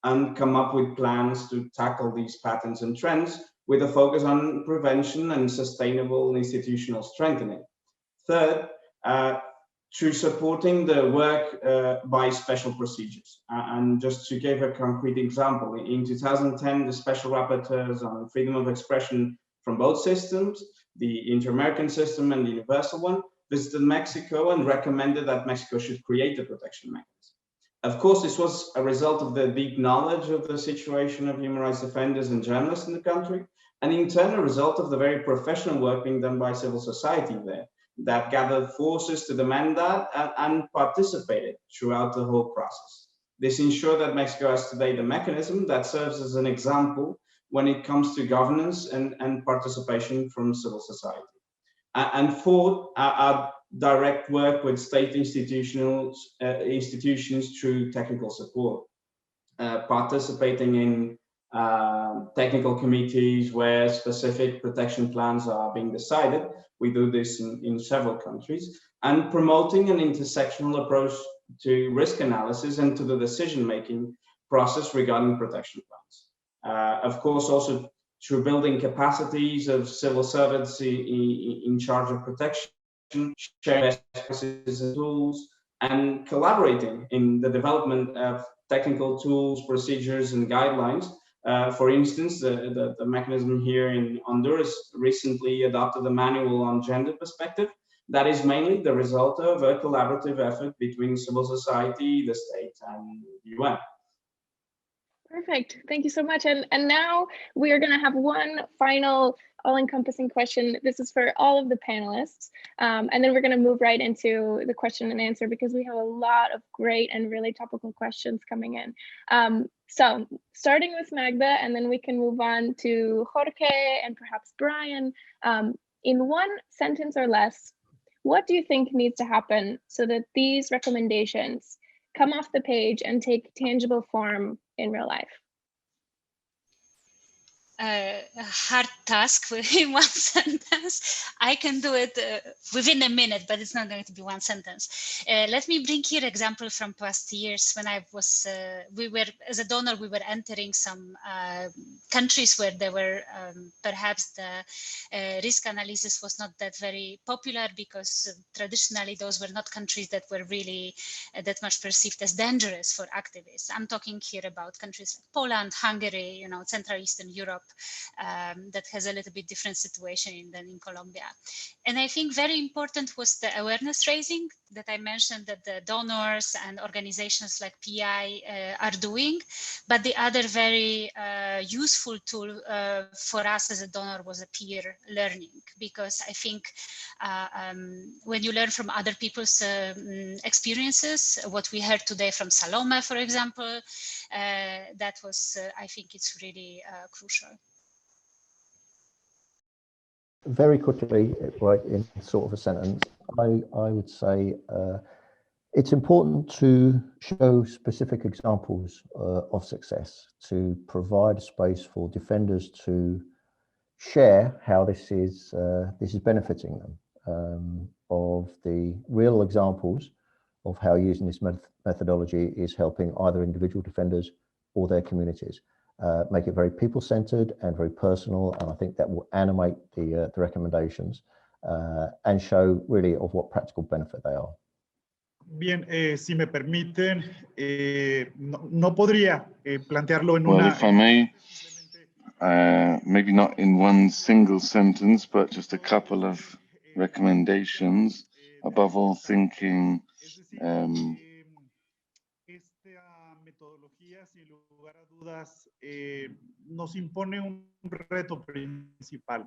Speaker 6: and come up with plans to tackle these patterns and trends with a focus on prevention and sustainable institutional strengthening. Third, through supporting the work by special procedures. And just to give a concrete example, in 2010, the special rapporteurs on freedom of expression from both systems, the Inter-American system and the universal one, visited Mexico and recommended that Mexico should create a protection mechanism. Of course, this was a result of the deep knowledge of the situation of human rights defenders and journalists in the country, and in turn a result of the very professional work being done by civil society there, that gathered forces to demand that and participated throughout the whole process. This ensured that Mexico has today the mechanism that serves as an example when it comes to governance and participation from civil society. And fourth, our direct work with state institutions through technical support, participating in technical committees where specific protection plans are being decided. We do this in several countries, and promoting an intersectional approach to risk analysis and to the decision-making process regarding protection plans. Of course, also through building capacities of civil servants in charge of protection, sharing best practices and tools, and collaborating in the development of technical tools, procedures, and guidelines. For instance, the mechanism here in Honduras recently adopted a manual on gender perspective. That is mainly the result of a collaborative effort between civil society, the state, and the UN.
Speaker 1: Perfect. Thank you so much. And now we are going to have one final all-encompassing question. This is for all of the panelists. And then we're going to move right into the question and answer because we have a lot of great and really topical questions coming in. So starting with Magda, and then we can move on to Jorge and perhaps Brian. In one sentence or less, what do you think needs to happen so that these recommendations come off the page and take tangible form in real life?
Speaker 12: A hard task in one sentence. I can do it within a minute, but it's not going to be one sentence. Let me bring here example from past years when I was, as a donor, we were entering some countries where there were perhaps the risk analysis was not that very popular because traditionally those were not countries that were really that much perceived as dangerous for activists. I'm talking here about countries like Poland, Hungary, you know, Central Eastern Europe. That has a little bit different situation than in Colombia. And I think very important was the awareness raising that I mentioned that the donors and organizations like PI are doing. But the other very useful tool for us as a donor was a peer learning, because I think when you learn from other people's experiences, what we heard today from Salome, for example, that was, I think it's really crucial.
Speaker 10: Very quickly, right, in sort of a sentence, I would say it's important to show specific examples of success, to provide space for defenders to share how this is benefiting them, of the real examples of how using this methodology is helping either individual defenders or their communities. Make it very people-centered and very personal, and I think that will animate the recommendations and show really of what practical benefit they are.
Speaker 7: Bien, si me permiten, no podría plantearlo en una...
Speaker 3: Well, if I may, maybe not in one single sentence, but just a couple of recommendations. Above all, thinking
Speaker 7: sin lugar a dudas, nos impone un reto principal.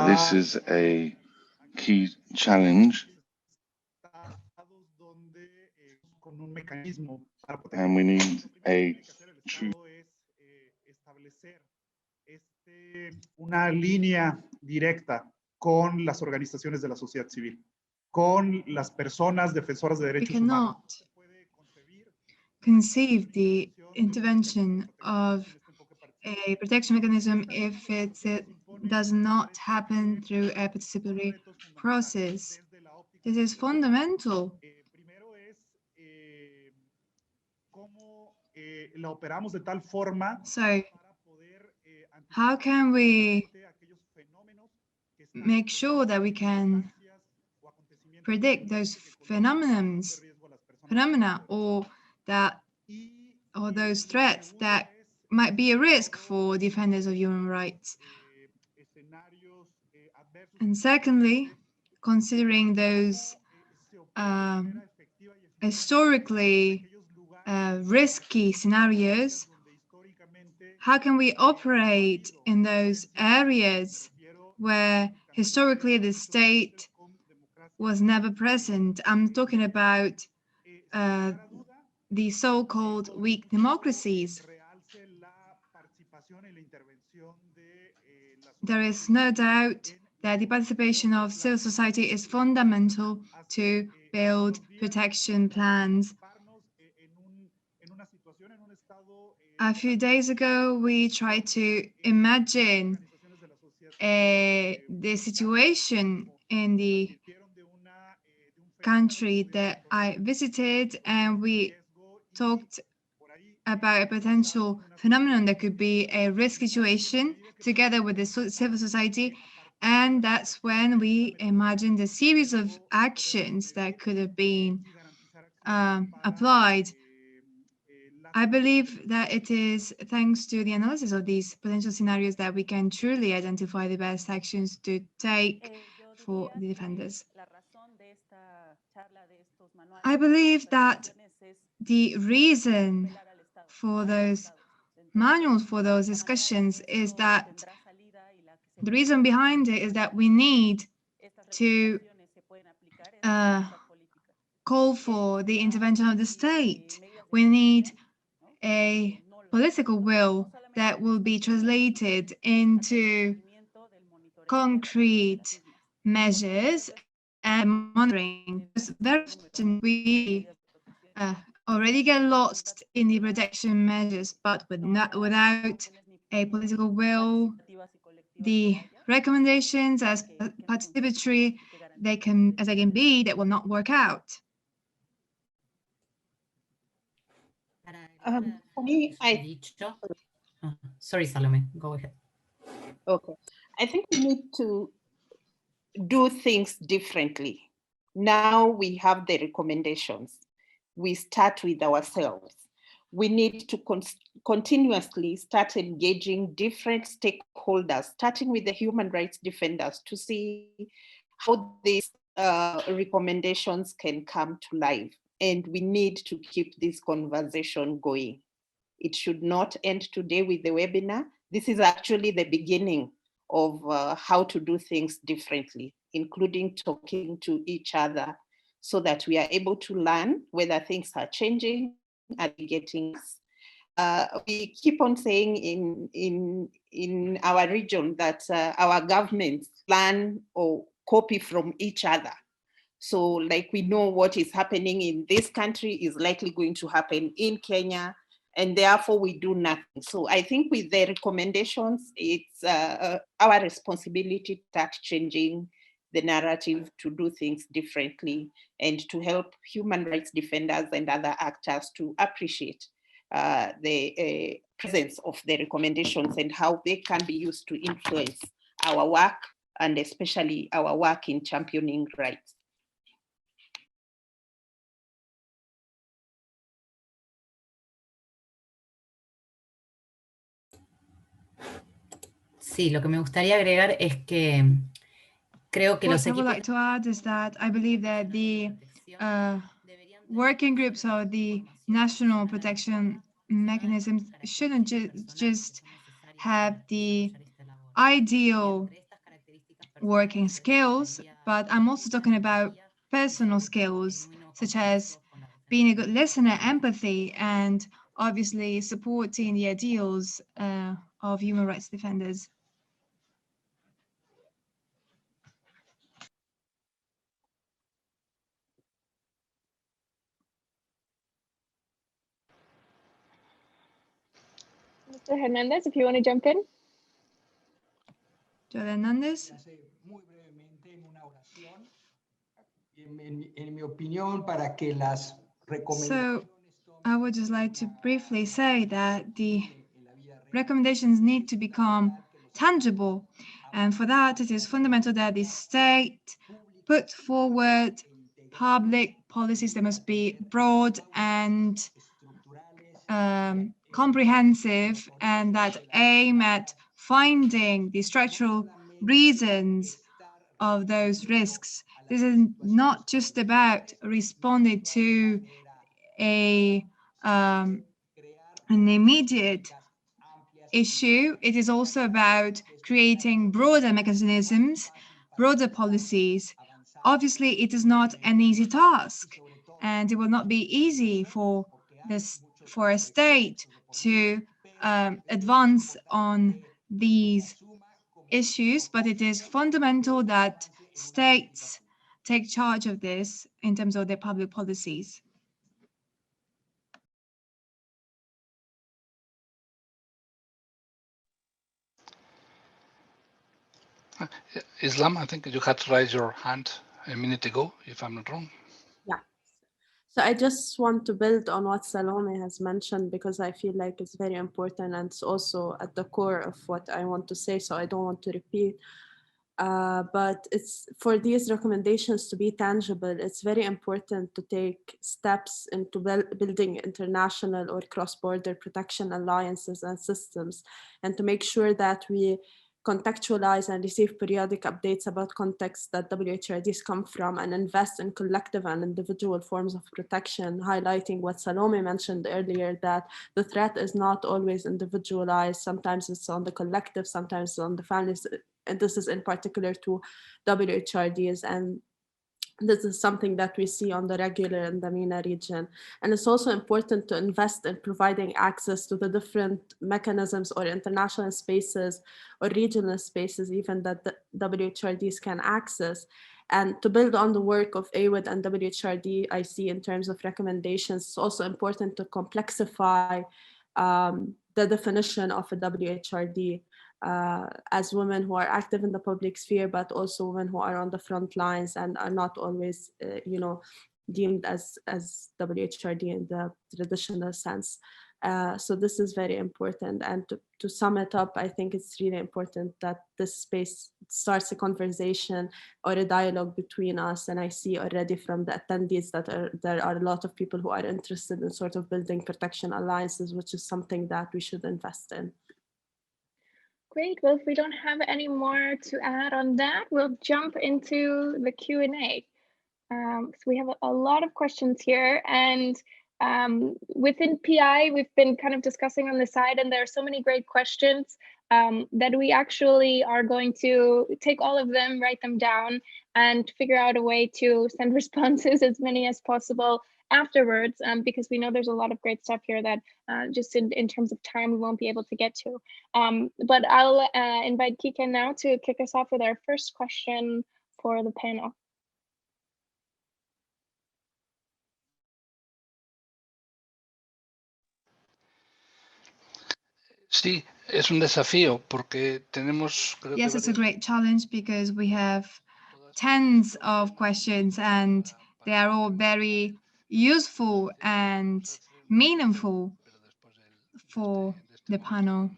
Speaker 3: This is a key challenge, and we need a true
Speaker 7: una línea directa con las organizaciones de la sociedad civil, con las personas defensoras de derechos humanos.
Speaker 9: Conceive the intervention of a protection mechanism if it does not happen through a participatory process. This is fundamental. So, how can we make sure that we can predict those phenomena or those threats that might be a risk for defenders of human rights? And secondly, considering those historically risky scenarios, how can we operate in those areas where historically the state was never present? I'm talking about the so-called weak democracies. There is no doubt that the participation of civil society is fundamental to build protection plans. A few days ago, we tried to imagine the situation in the country that I visited, and we talked about a potential phenomenon that could be a risk situation together with the civil society. And that's when we imagined a series of actions that could have been applied. I believe that it is thanks to the analysis of these potential scenarios that we can truly identify the best actions to take for the defenders. I believe that the reason for those manuals, for those discussions, is that the reason behind it is that we need to call for the intervention of the state. We need a political will that will be translated into concrete measures and monitoring. Because very often we already get lost in the protection measures, but without a political will, the recommendations, as participatory as they can be, that will not work out.
Speaker 8: For me,
Speaker 14: sorry, Salome, go ahead.
Speaker 8: Okay, I think we need to do things differently. Now we have the recommendations. We start with ourselves. We need to continuously start engaging different stakeholders, starting with the human rights defenders, to see how these recommendations can come to life. And we need to keep this conversation going. It should not end today with the webinar. This is actually the beginning of how to do things differently, including talking to each other, so that we are able to learn whether things are changing and getting. We keep on saying in our region that our governments learn or copy from each other. So like we know what is happening in this country is likely going to happen in Kenya, and therefore we do nothing. So I think with the recommendations, it's our responsibility to start changing the narrative, to do things differently, and to help human rights defenders and other actors to appreciate the presence of the recommendations and how they can be used to influence our work, and especially our work in championing rights.
Speaker 14: Sí, lo que me gustaría agregar es que creo que los
Speaker 9: What I would
Speaker 14: equipos
Speaker 9: like to add is that I believe that the working groups or the national protection mechanisms shouldn't just have the ideal working skills, but I'm also talking about personal skills, such as being a good listener, empathy, and obviously supporting the ideals of human rights defenders.
Speaker 1: Mr. Hernández, if you want to jump in.
Speaker 9: Hernández. So I would just like to briefly say that the recommendations need to become tangible, and for that it is fundamental that the state put forward public policies that must be broad and comprehensive, and that aim at finding the structural reasons of those risks. This is not just about responding to an immediate issue. It is also about creating broader mechanisms, broader policies. Obviously, it is not an easy task, and it will not be easy for a state to advance on these issues, but it is fundamental that states take charge of this in terms of their public policies.
Speaker 2: Islam, I think you had raised your hand a minute ago, if I'm not wrong.
Speaker 13: Yeah. So I just want to build on what Salome has mentioned, because I feel like it's very important and it's also at the core of what I want to say, so I don't want to repeat. But it's for these recommendations to be tangible, it's very important to take steps into building international or cross-border protection alliances and systems, and to make sure that we contextualize and receive periodic updates about contexts that WHRDs come from, and invest in collective and individual forms of protection, highlighting what Salome mentioned earlier, that the threat is not always individualized. Sometimes it's on the collective, sometimes it's on the families, and this is in particular to WHRDs, and this is something that we see on the regular in the MENA region. And it's also important to invest in providing access to the different mechanisms or international spaces or regional spaces even that the WHRDs can access. And to build on the work of AWID and WHRD, I see in terms of recommendations, it's also important to complexify the definition of a WHRD. As women who are active in the public sphere, but also women who are on the front lines and are not always, deemed as WHRD in the traditional sense. So this is very important. And to sum it up, I think it's really important that this space starts a conversation or a dialogue between us. And I see already from the attendees that there are a lot of people who are interested in sort of building protection alliances, which is something that we should invest in.
Speaker 1: Great. Well, if we don't have any more to add on that, we'll jump into the Q&A. So we have a lot of questions here, and within PI, we've been kind of discussing on the side, and there are so many great questions that we actually are going to take all of them, write them down, and figure out a way to send responses, as many as possible, afterwards, because we know there's a lot of great stuff here that just in terms of time we won't be able to get to. But I'll invite Kike now to kick us off with our first question for the panel.
Speaker 2: Sí, es un desafío porque tenemos.
Speaker 9: Yes, it's a great challenge because we have tens of questions and they are all very useful and meaningful for the panel.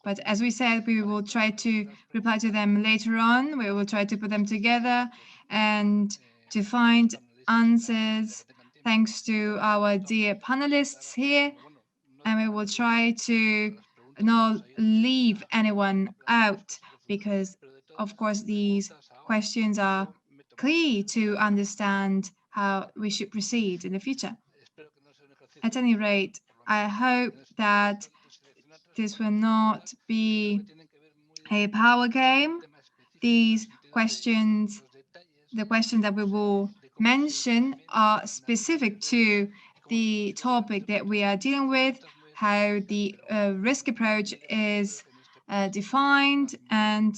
Speaker 9: But as we said, we will try to reply to them later on. We will try to put them together and to find answers thanks to our dear panelists here. And we will try to not leave anyone out because, of course, these questions are key to understand how we should proceed in the future. At any rate, I hope that this will not be a power game. These questions, the questions that we will mention, are specific to the topic that we are dealing with, how the risk approach is defined. And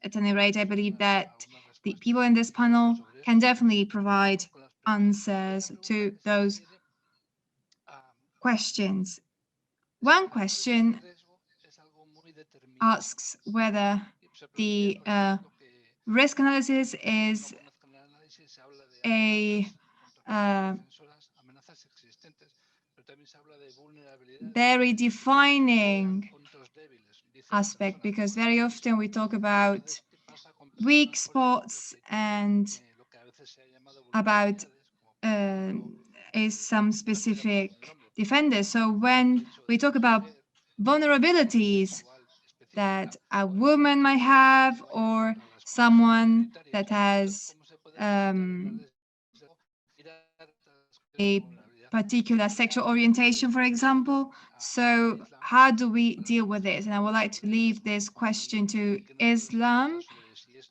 Speaker 9: at any rate, I believe that the people in this panel can definitely provide answers to those questions. One question asks whether the risk analysis is a very defining aspect, because very often we talk about weak spots and about some specific defenders. So when we talk about vulnerabilities that a woman might have, or someone that has a particular sexual orientation, for example. So how do we deal with this? And I would like to leave this question to Islam.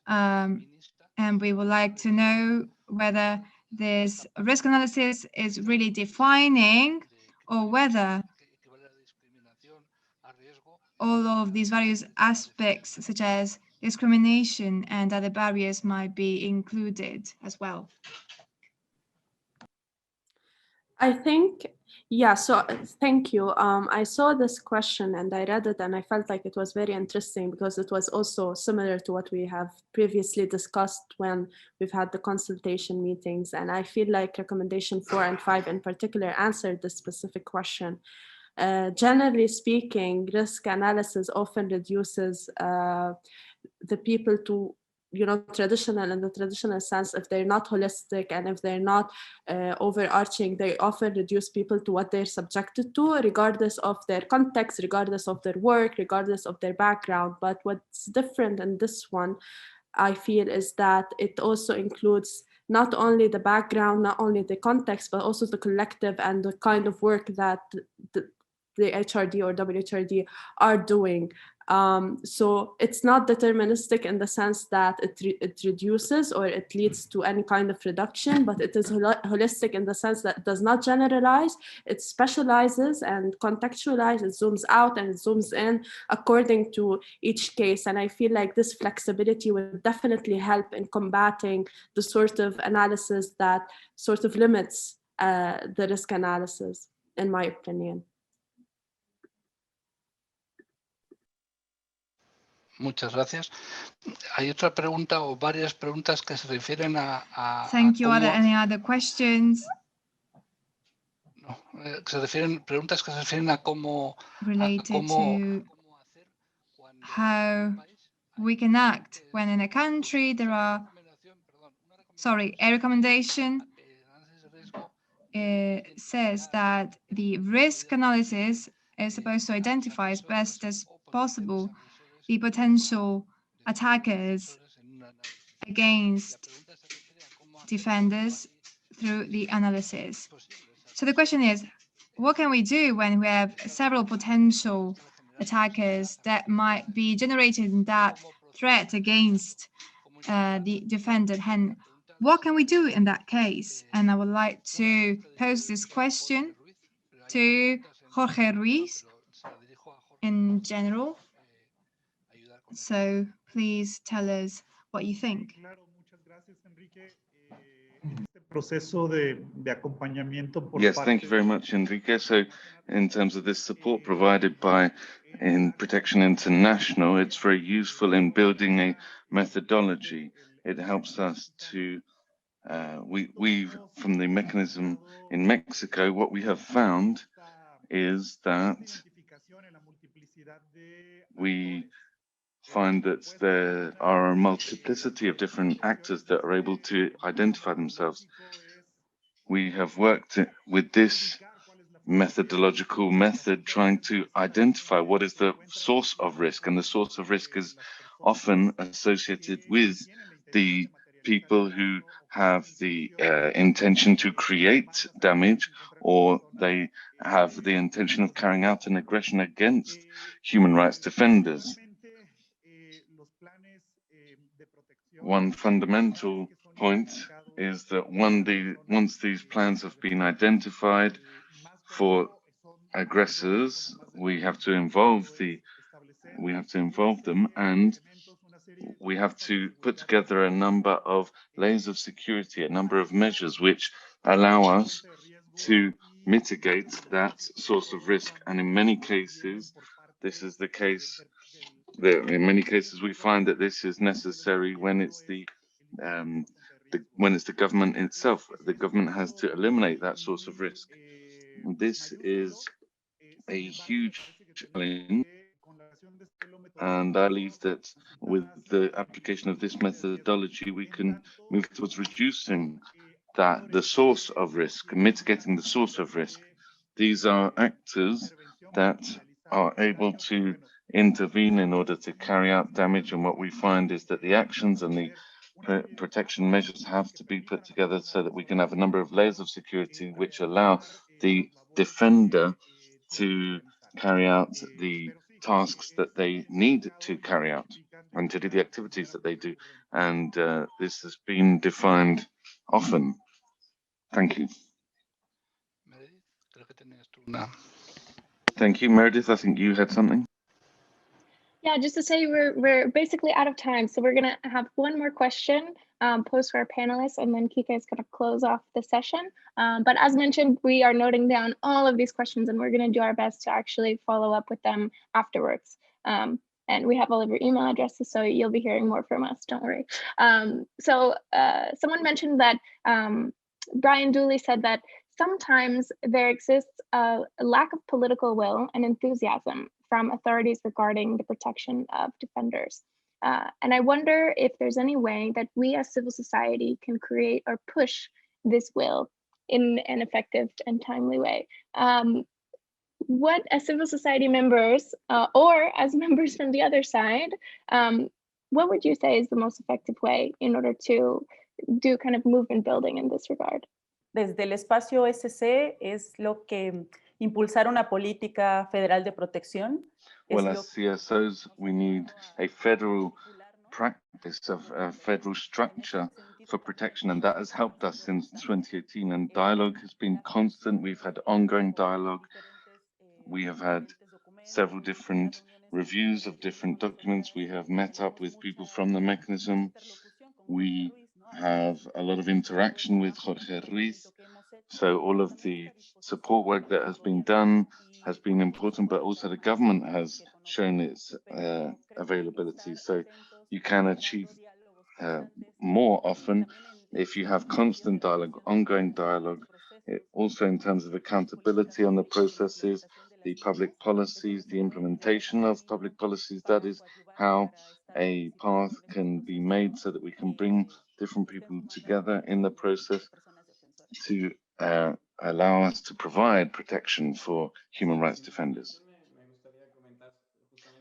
Speaker 9: And we would like to know whether this risk analysis is really defining, or whether all of these various aspects, such as discrimination and other barriers, might be included as well?
Speaker 13: I think, yeah, so thank you. I saw this question and I read it and I felt like it was very interesting because it was also similar to what we have previously discussed when we've had the consultation meetings. And I feel like recommendation 4 and 5 in particular answered this specific question. Generally speaking, risk analysis often reduces the people to, traditional in the traditional sense. If they're not holistic and if they're not overarching, they often reduce people to what they're subjected to, regardless of their context, regardless of their work, regardless of their background. But what's different in this one, I feel, is that it also includes not only the background, not only the context, but also the collective and the kind of work that the HRD or WHRD are doing. So it's not deterministic in the sense that it reduces or it leads to any kind of reduction, but it is holistic in the sense that it does not generalize, it specializes and contextualizes, it zooms out and it zooms in according to each case. And I feel like this flexibility will definitely help in combating the sort of analysis that sort of limits the risk analysis, in my opinion.
Speaker 2: Muchas gracias. Hay otra pregunta o varias preguntas que se refieren a
Speaker 9: Thank you.
Speaker 2: cómo,
Speaker 9: Are there any other questions?
Speaker 2: No, preguntas que se refieren a cómo
Speaker 9: related to how we can act when in a country there are, a recommendation says that the risk analysis is supposed to identify as best as possible the potential attackers against defenders through the analysis. So the question is, what can we do when we have several potential attackers that might be generating that threat against the defendant? And what can we do in that case? And I would like to pose this question to Jorge Ruiz in general. So please tell us what you think.
Speaker 3: Yes, thank you very much, Enrique. So in terms of this support provided by Protection International, it's very useful in building a methodology. It helps us to, from the mechanism in Mexico, what we have found is that we find that there are a multiplicity of different actors that are able to identify themselves. We have worked with this methodological method trying to identify what is the source of risk, and the source of risk is often associated with the people who have the intention to create damage, or they have the intention of carrying out an aggression against human rights defenders. One fundamental point is that once these plans have been identified for aggressors, we have to involve them, and we have to put together a number of layers of security, a number of measures which allow us to mitigate that source of risk. And in many cases, this is the case. In many cases, we find that this is necessary when it's the government itself. The government has to eliminate that source of risk. This is a huge challenge, and I believe that with the application of this methodology, we can move towards reducing the source of risk, mitigating the source of risk. These are actors that are able to intervene in order to carry out damage, and what we find is that the actions and the protection measures have to be put together so that we can have a number of layers of security which allow the defender to carry out the tasks that they need to carry out and to do the activities that they do. And this has been defined often. Thank you. Thank you, Meredith. I think you had something.
Speaker 1: Yeah, just to say we're basically out of time, so we're gonna have one more question posed for our panelists, and then Kike is gonna close off the session. But as mentioned, we are noting down all of these questions, and we're gonna do our best to actually follow up with them afterwards. And we have all of your email addresses, so you'll be hearing more from us, don't worry. Someone mentioned that Brian Dooley said that sometimes there exists a lack of political will and enthusiasm from authorities regarding the protection of defenders. And I wonder if there's any way that we as civil society can create or push this will in an effective and timely way. What as civil society members or as members from the other side, what would you say is the most effective way in order to do kind of movement building in this regard?
Speaker 11: Desde el espacio SC es lo que impulsar una política federal de protección.
Speaker 3: Well, as CSOs, we need a federal practice of a federal structure for protection, and that has helped us since 2018. And dialogue has been constant. We've had ongoing dialogue. We have had several different reviews of different documents. We have met up with people from the mechanism. We have a lot of interaction with Jorge Ruiz. So all of the support work that has been done has been important, but also the government has shown its availability. So you can achieve more often if you have constant dialogue, ongoing dialogue, also in terms of accountability on the processes, the public policies, the implementation of public policies. That is how a path can be made so that we can bring different people together in the process to allow us to provide protection for human rights defenders.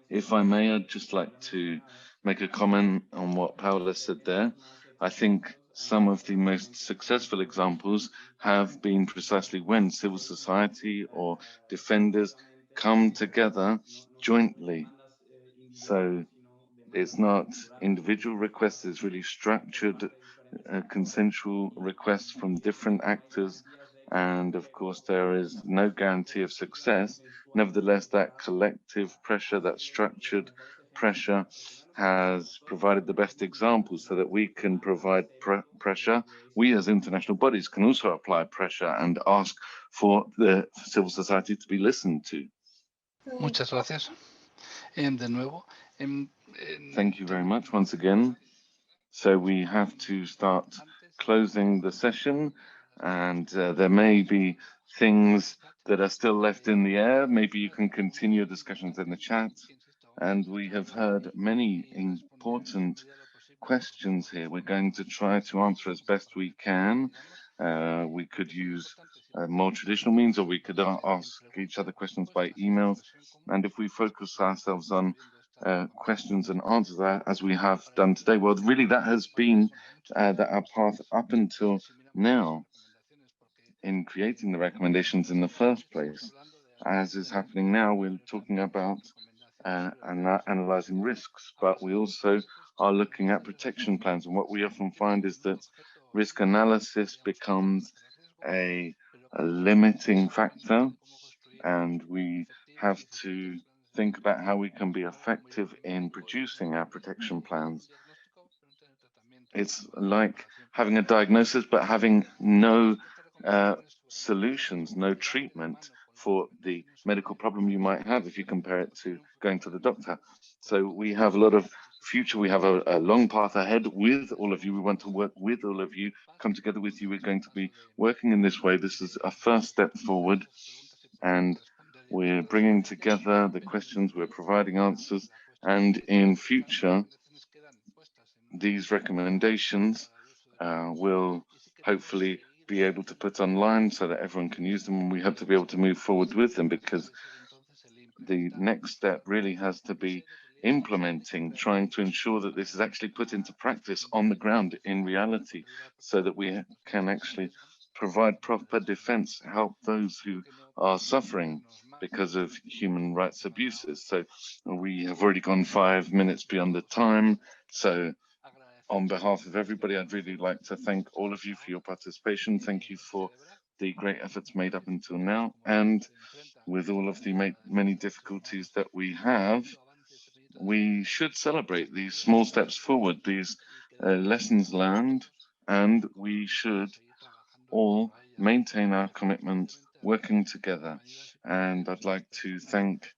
Speaker 3: If I may, I'd just like to make a comment on what Paula said there. I think some of the most successful examples have been precisely when civil society or defenders come together jointly. So it's not individual requests, it's really structured consensual requests from different actors. And of course, there is no guarantee of success. Nevertheless, that collective pressure, that structured pressure has provided the best examples so that we can provide pressure. We as international bodies can also apply pressure and ask for the civil society to be listened to.
Speaker 2: Muchas gracias. De nuevo.
Speaker 3: Thank you very much once again. So we have to start closing the session, and there may be things that are still left in the air. Maybe you can continue discussions in the chat. And we have heard many important questions here. We're going to try to answer as best we can. We could use more traditional means, or we could ask each other questions by emails. And if we focus ourselves on questions and answers as we have done today, well, really that has been our path up until now in creating the recommendations in the first place. As is happening now, we're talking about analyzing risks, but we also are looking at protection plans. And what we often find is that risk analysis becomes a limiting factor, and we have to think about how we can be effective in producing our protection plans. It's like having a diagnosis, but having no solutions, no treatment for the medical problem you might have if you compare it to going to the doctor. So we have a lot of future. We have a long path ahead with all of you. We want to work with all of you, come together with you. We're going to be working in this way. This is a first step forward, and we're bringing together the questions, we're providing answers, and in future, these recommendations will hopefully be able to put online so that everyone can use them, and we hope to be able to move forward with them, because the next step really has to be implementing, trying to ensure that this is actually put into practice on the ground in reality, so that we can actually provide proper defense, help those who are suffering because of human rights abuses. So we have already gone 5 minutes beyond the time. So on behalf of everybody, I'd really like to thank all of you for your participation. Thank you for the great efforts made up until now, and with all of the many difficulties that we have, we should celebrate these small steps forward, these lessons learned, and we should all maintain our commitment working together. And I'd like to thank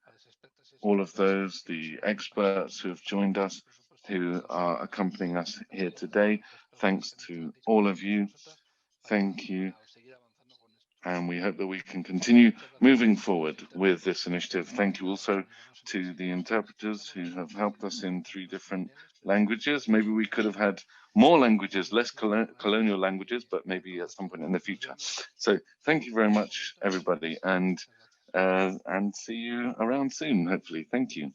Speaker 3: all of those, the experts who have joined us, who are accompanying us here today. Thanks to all of you. Thank you. And we hope that we can continue moving forward with this initiative. Thank you also to the interpreters who have helped us in 3 different languages. Maybe we could have had more languages, less colonial languages, but maybe at some point in the future. So thank you very much, everybody, and see you around soon, hopefully. Thank you.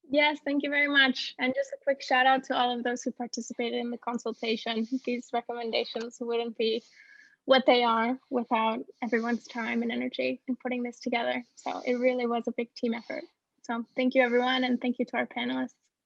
Speaker 1: Yes, thank you very much. And just a quick shout out to all of those who participated in the consultation. These recommendations wouldn't be what they are without everyone's time and energy in putting this together. So it really was a big team effort. So thank you, everyone, and thank you to our panelists.